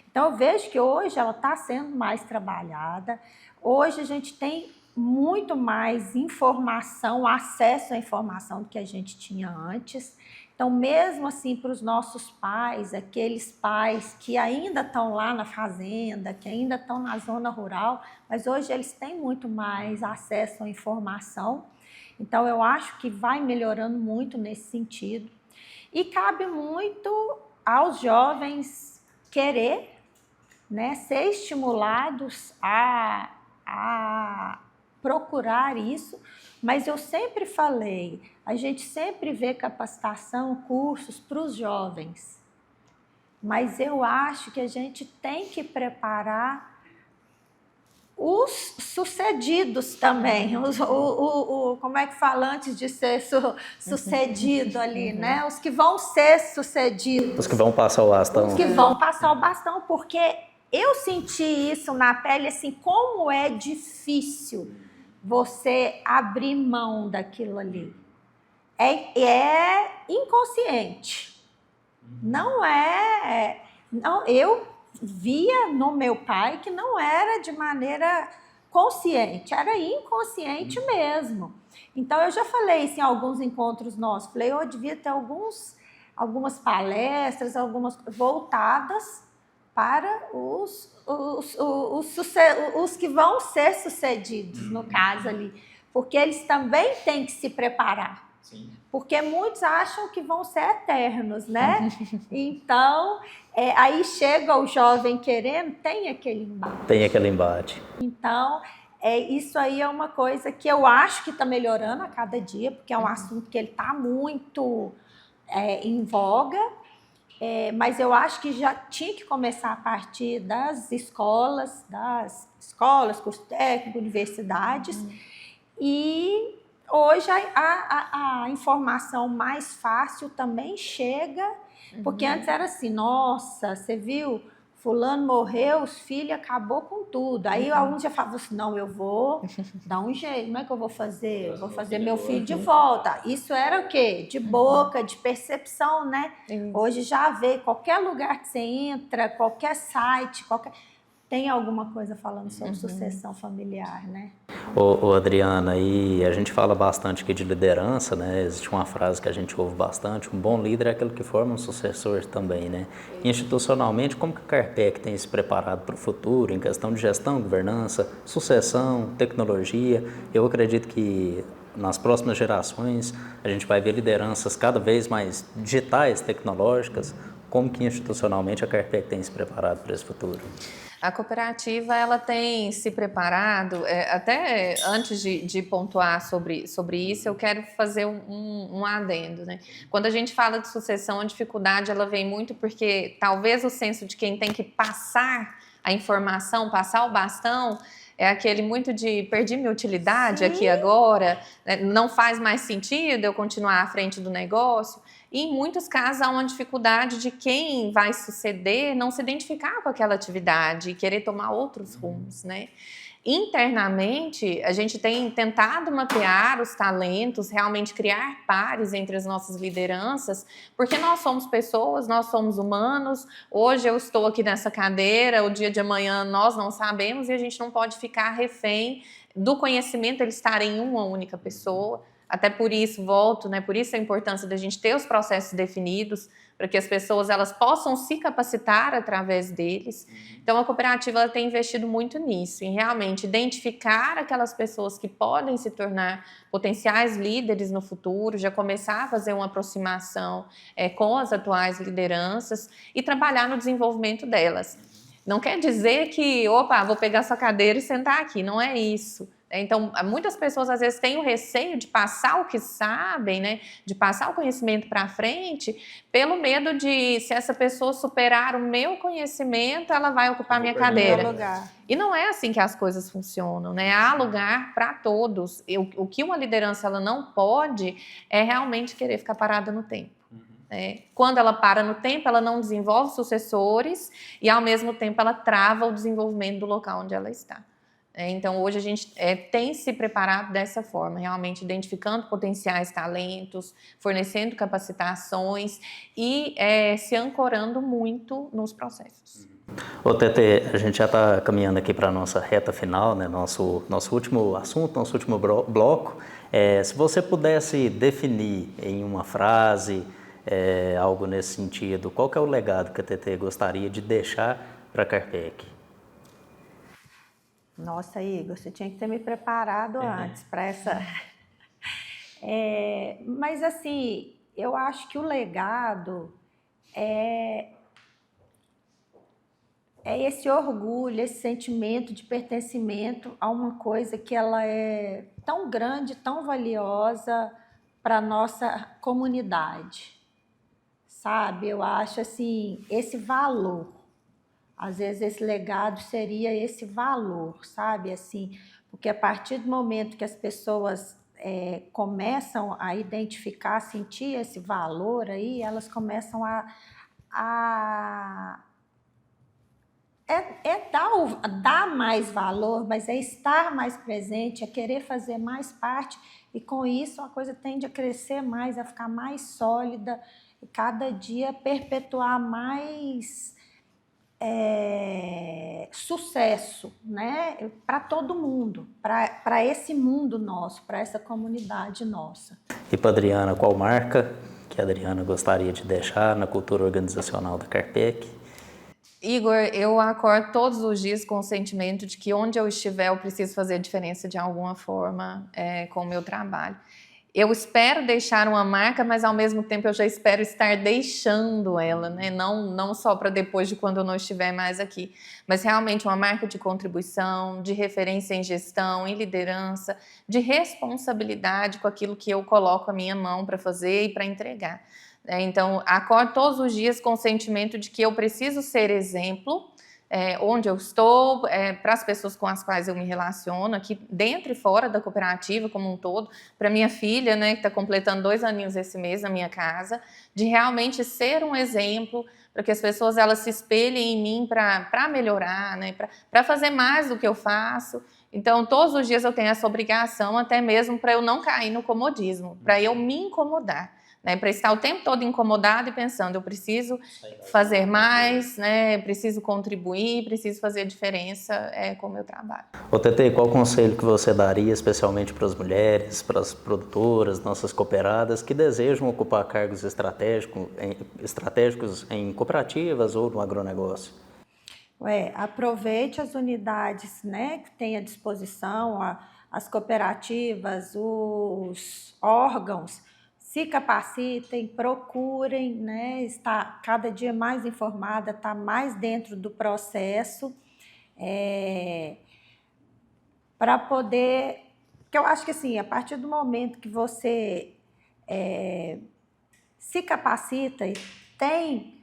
Então, eu vejo que hoje ela está sendo mais trabalhada. Hoje a gente tem muito mais informação, acesso à informação do que a gente tinha antes. Então, mesmo assim, para os nossos pais, aqueles pais que ainda estão lá na fazenda, que ainda estão na zona rural, mas hoje eles têm muito mais acesso à informação. Então, eu acho que vai melhorando muito nesse sentido. E cabe muito aos jovens querer, né, ser estimulados a procurar isso, mas eu sempre falei, a gente sempre vê capacitação, cursos para os jovens, mas eu acho que a gente tem que preparar os sucedidos também, como é que fala antes de ser sucedido ali, né? Os que vão ser sucedidos. Os que vão passar o bastão. Os que vão passar o bastão, porque eu senti isso na pele, assim, como é difícil você abrir mão daquilo ali. É inconsciente. Não é... Não, eu via no meu pai que não era de maneira consciente, era inconsciente mesmo. Então, eu já falei isso em alguns encontros nossos. Falei, eu devia ter algumas palestras, algumas voltadas para os que vão ser sucedidos, no caso ali. Porque eles também têm que se preparar. Sim. Porque muitos acham que vão ser eternos, né? Então, aí chega o jovem querendo, tem aquele embate. Tem aquele embate. Então, isso aí é uma coisa que eu acho que está melhorando a cada dia, porque é um assunto que ele está muito em voga, mas eu acho que já tinha que começar a partir das escolas, curso técnico, universidades, e hoje a informação mais fácil também chega, porque antes era assim, nossa, você viu, fulano morreu, os filhos acabou com tudo. Aí alguns já falavam assim, não, eu vou dar um jeito, como é que eu vou fazer? Eu vou fazer meu filho de volta. Isso era o quê? De boca, de percepção, né? Hoje já vê, qualquer lugar que você entra, qualquer site, tem alguma coisa falando sobre sucessão familiar, né? Ô Adriana, e a gente fala bastante aqui de liderança, né? Existe uma frase que a gente ouve bastante, um bom líder é aquele que forma um sucessor também, né? Institucionalmente, como que a Carpec tem se preparado para o futuro em questão de gestão, governança, sucessão, tecnologia? Eu acredito que nas próximas gerações a gente vai ver lideranças cada vez mais digitais, tecnológicas. Como que institucionalmente a Carpec tem se preparado para esse futuro? A cooperativa ela tem se preparado, até antes de pontuar sobre isso, eu quero fazer um adendo, né? Quando a gente fala de sucessão, a dificuldade ela vem muito porque talvez o senso de quem tem que passar a informação, passar o bastão, é aquele muito de perdi minha utilidade aqui agora, né? Não faz mais sentido eu continuar à frente do negócio. E em muitos casos há uma dificuldade de quem vai suceder não se identificar com aquela atividade e querer tomar outros rumos, né? Internamente, a gente tem tentado mapear os talentos, realmente criar pares entre as nossas lideranças, porque nós somos pessoas, nós somos humanos. Hoje eu estou aqui nessa cadeira, o dia de amanhã nós não sabemos e a gente não pode ficar refém do conhecimento ele estar em uma única pessoa. Até por isso, volto, né? Por isso a importância da gente ter os processos definidos, para que as pessoas elas possam se capacitar através deles. Então, a cooperativa ela tem investido muito nisso, em realmente identificar aquelas pessoas que podem se tornar potenciais líderes no futuro, já começar a fazer uma aproximação com as atuais lideranças e trabalhar no desenvolvimento delas. Não quer dizer que, vou pegar sua cadeira e sentar aqui, não é isso. Então, muitas pessoas às vezes têm o receio de passar o que sabem, né? De passar o conhecimento para frente, pelo medo de, se essa pessoa superar o meu conhecimento, ela vai ocupar minha cadeira. E não é assim que as coisas funcionam, né? Há lugar para todos. O que uma liderança ela não pode é realmente querer ficar parada no tempo. Quando ela para no tempo, ela não desenvolve sucessores e, ao mesmo tempo, ela trava o desenvolvimento do local onde ela está. Então, hoje a gente tem se preparado dessa forma, realmente identificando potenciais talentos, fornecendo capacitações e se ancorando muito nos processos. Ô Tete, a gente já está caminhando aqui para a nossa reta final, né? Nosso último assunto, nosso último bloco. Se você pudesse definir em uma frase, algo nesse sentido, qual que é o legado que a Tete gostaria de deixar para a Carpec? Nossa, Igor, você tinha que ter me preparado antes para essa... mas, assim, eu acho que o legado é esse orgulho, esse sentimento de pertencimento a uma coisa que ela é tão grande, tão valiosa para a nossa comunidade, sabe? Eu acho, assim, esse valor Às vezes esse legado seria esse valor, sabe? Assim, porque a partir do momento que as pessoas começam a identificar, sentir esse valor aí, elas começam a dar mais valor, mas é estar mais presente, é querer fazer mais parte, e com isso a coisa tende a crescer mais, a ficar mais sólida, e cada dia perpetuar mais sucesso, né? Para todo mundo, para esse mundo nosso, para essa comunidade nossa. E para a Adriana, qual marca que a Adriana gostaria de deixar na cultura organizacional da Carpec? Igor, eu acordo todos os dias com o sentimento de que onde eu estiver eu preciso fazer a diferença de alguma forma com o meu trabalho. Eu espero deixar uma marca, mas ao mesmo tempo eu já espero estar deixando ela, né? Não só para depois de quando eu não estiver mais aqui, mas realmente uma marca de contribuição, de referência em gestão, em liderança, de responsabilidade com aquilo que eu coloco a minha mão para fazer e para entregar. Então, acordo todos os dias com o sentimento de que eu preciso ser exemplo onde eu estou, para as pessoas com as quais eu me relaciono, aqui dentro e fora da cooperativa como um todo, para minha filha, né, que está completando 2 aninhos esse mês na minha casa, de realmente ser um exemplo para que as pessoas elas se espelhem em mim para melhorar, né, para fazer mais do que eu faço. Então, todos os dias eu tenho essa obrigação, até mesmo para eu não cair no comodismo, para eu me incomodar. Né, para estar o tempo todo incomodado e pensando, eu preciso fazer mais, né, preciso contribuir, preciso fazer a diferença com o meu trabalho. Ô Tetê, qual conselho que você daria especialmente para as mulheres, para as produtoras, nossas cooperadas que desejam ocupar cargos estratégicos em cooperativas ou no agronegócio? Aproveite as unidades, né, que tem à disposição, as cooperativas, os órgãos, se capacitem, procurem, né, estar cada dia mais informada, estar mais dentro do processo, para poder... Porque eu acho que assim, a partir do momento que você se capacita e tem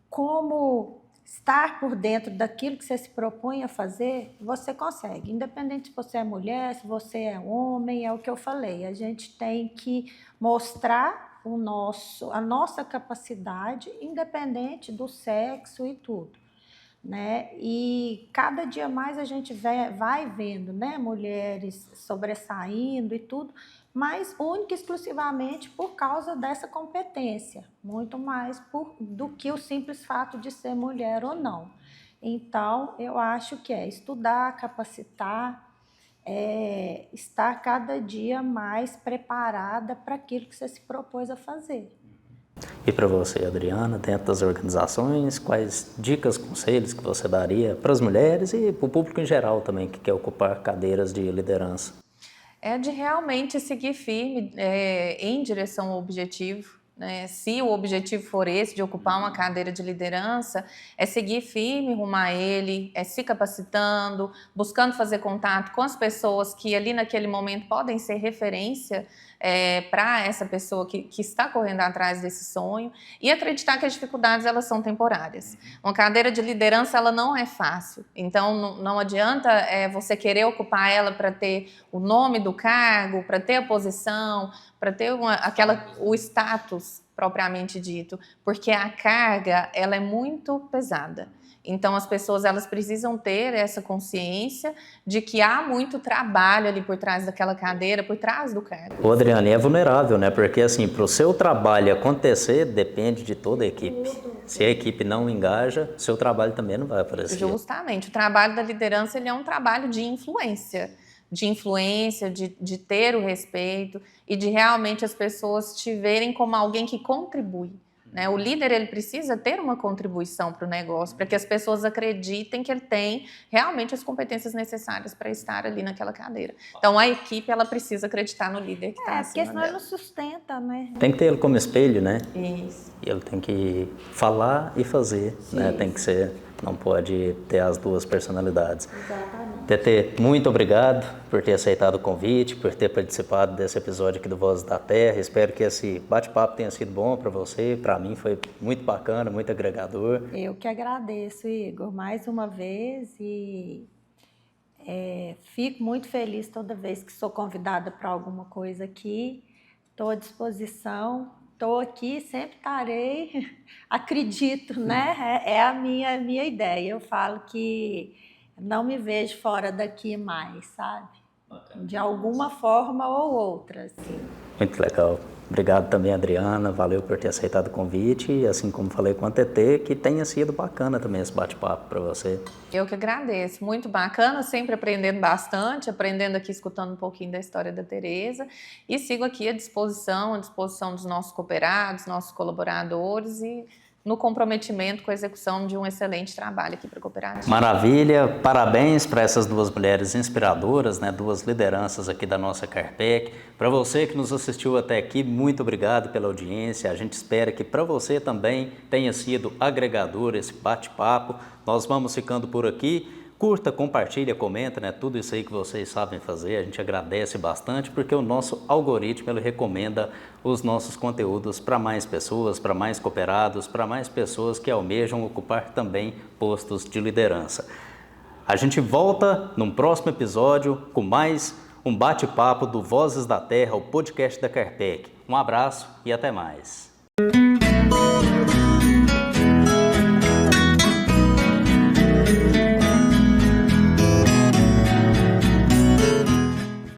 como estar por dentro daquilo que você se propõe a fazer, você consegue. Independente se você é mulher, se você é homem, é o que eu falei. A gente tem que mostrar a nossa capacidade, independente do sexo e tudo, né? E cada dia mais a gente vai vendo, né, mulheres sobressaindo e tudo, mas única e exclusivamente por causa dessa competência, muito mais do que o simples fato de ser mulher ou não. Então, eu acho que estudar, capacitar, estar cada dia mais preparada para aquilo que você se propôs a fazer. E para você, Adriana, dentro das organizações, quais dicas, conselhos que você daria para as mulheres e para o público em geral também que quer ocupar cadeiras de liderança? É de realmente seguir firme em direção ao objetivo, né? Se o objetivo for esse, de ocupar uma cadeira de liderança, é seguir firme rumo a ele, é se capacitando, buscando fazer contato com as pessoas que ali naquele momento podem ser referência para essa pessoa que está correndo atrás desse sonho, e acreditar que as dificuldades elas são temporárias. Uma cadeira de liderança ela não é fácil, então não adianta você querer ocupar ela para ter o nome do cargo, para ter a posição, para ter o status propriamente dito, porque a carga ela é muito pesada. Então, as pessoas elas precisam ter essa consciência de que há muito trabalho ali por trás daquela cadeira, por trás do cargo. O Adriana é vulnerável, né? Porque, assim, para o seu trabalho acontecer, depende de toda a equipe. Se a equipe não engaja, seu trabalho também não vai aparecer. Justamente. O trabalho da liderança ele é um trabalho de influência, de ter o respeito e de realmente as pessoas te verem como alguém que contribui. Né? O líder ele precisa ter uma contribuição para o negócio, para que as pessoas acreditem que ele tem realmente as competências necessárias para estar ali naquela cadeira. Então, a equipe ela precisa acreditar no líder que está acima porque senão dela. ele não sustenta, né? Tem que ter ele como espelho, né? Isso. Ele tem que falar e fazer, né? Tem que ser Não pode ter as duas personalidades. Exatamente. TT, muito obrigado por ter aceitado o convite, por ter participado desse episódio aqui do Vozes da Terra. Espero que esse bate-papo tenha sido bom para você. Para mim foi muito bacana, muito agregador. Eu que agradeço, Igor, mais uma vez e fico muito feliz toda vez que sou convidada para alguma coisa aqui. Estou à disposição, estou aqui, sempre estarei, acredito, né? É a minha ideia. Eu falo que não me vejo fora daqui mais, sabe? De alguma forma ou outra, assim. Muito legal. Obrigado também, Adriana. Valeu por ter aceitado o convite. E assim como falei com a TT, que tenha sido bacana também esse bate-papo para você. Eu que agradeço. Muito bacana, sempre aprendendo bastante, aprendendo aqui, escutando um pouquinho da história da Tereza. E sigo aqui à disposição dos nossos cooperados, nossos colaboradores e no comprometimento com a execução de um excelente trabalho aqui para a cooperativa. Maravilha, parabéns para essas duas mulheres inspiradoras, né? Duas lideranças aqui da nossa Carpec. Para você que nos assistiu até aqui, muito obrigado pela audiência. A gente espera que para você também tenha sido agregador esse bate-papo. Nós vamos ficando por aqui. Curta, compartilha, comenta, né? Tudo isso aí que vocês sabem fazer, a gente agradece bastante porque o nosso algoritmo ele recomenda os nossos conteúdos para mais pessoas, para mais cooperados, para mais pessoas que almejam ocupar também postos de liderança. A gente volta num próximo episódio com mais um bate-papo do Vozes da Terra, o podcast da Carpec. Um abraço e até mais.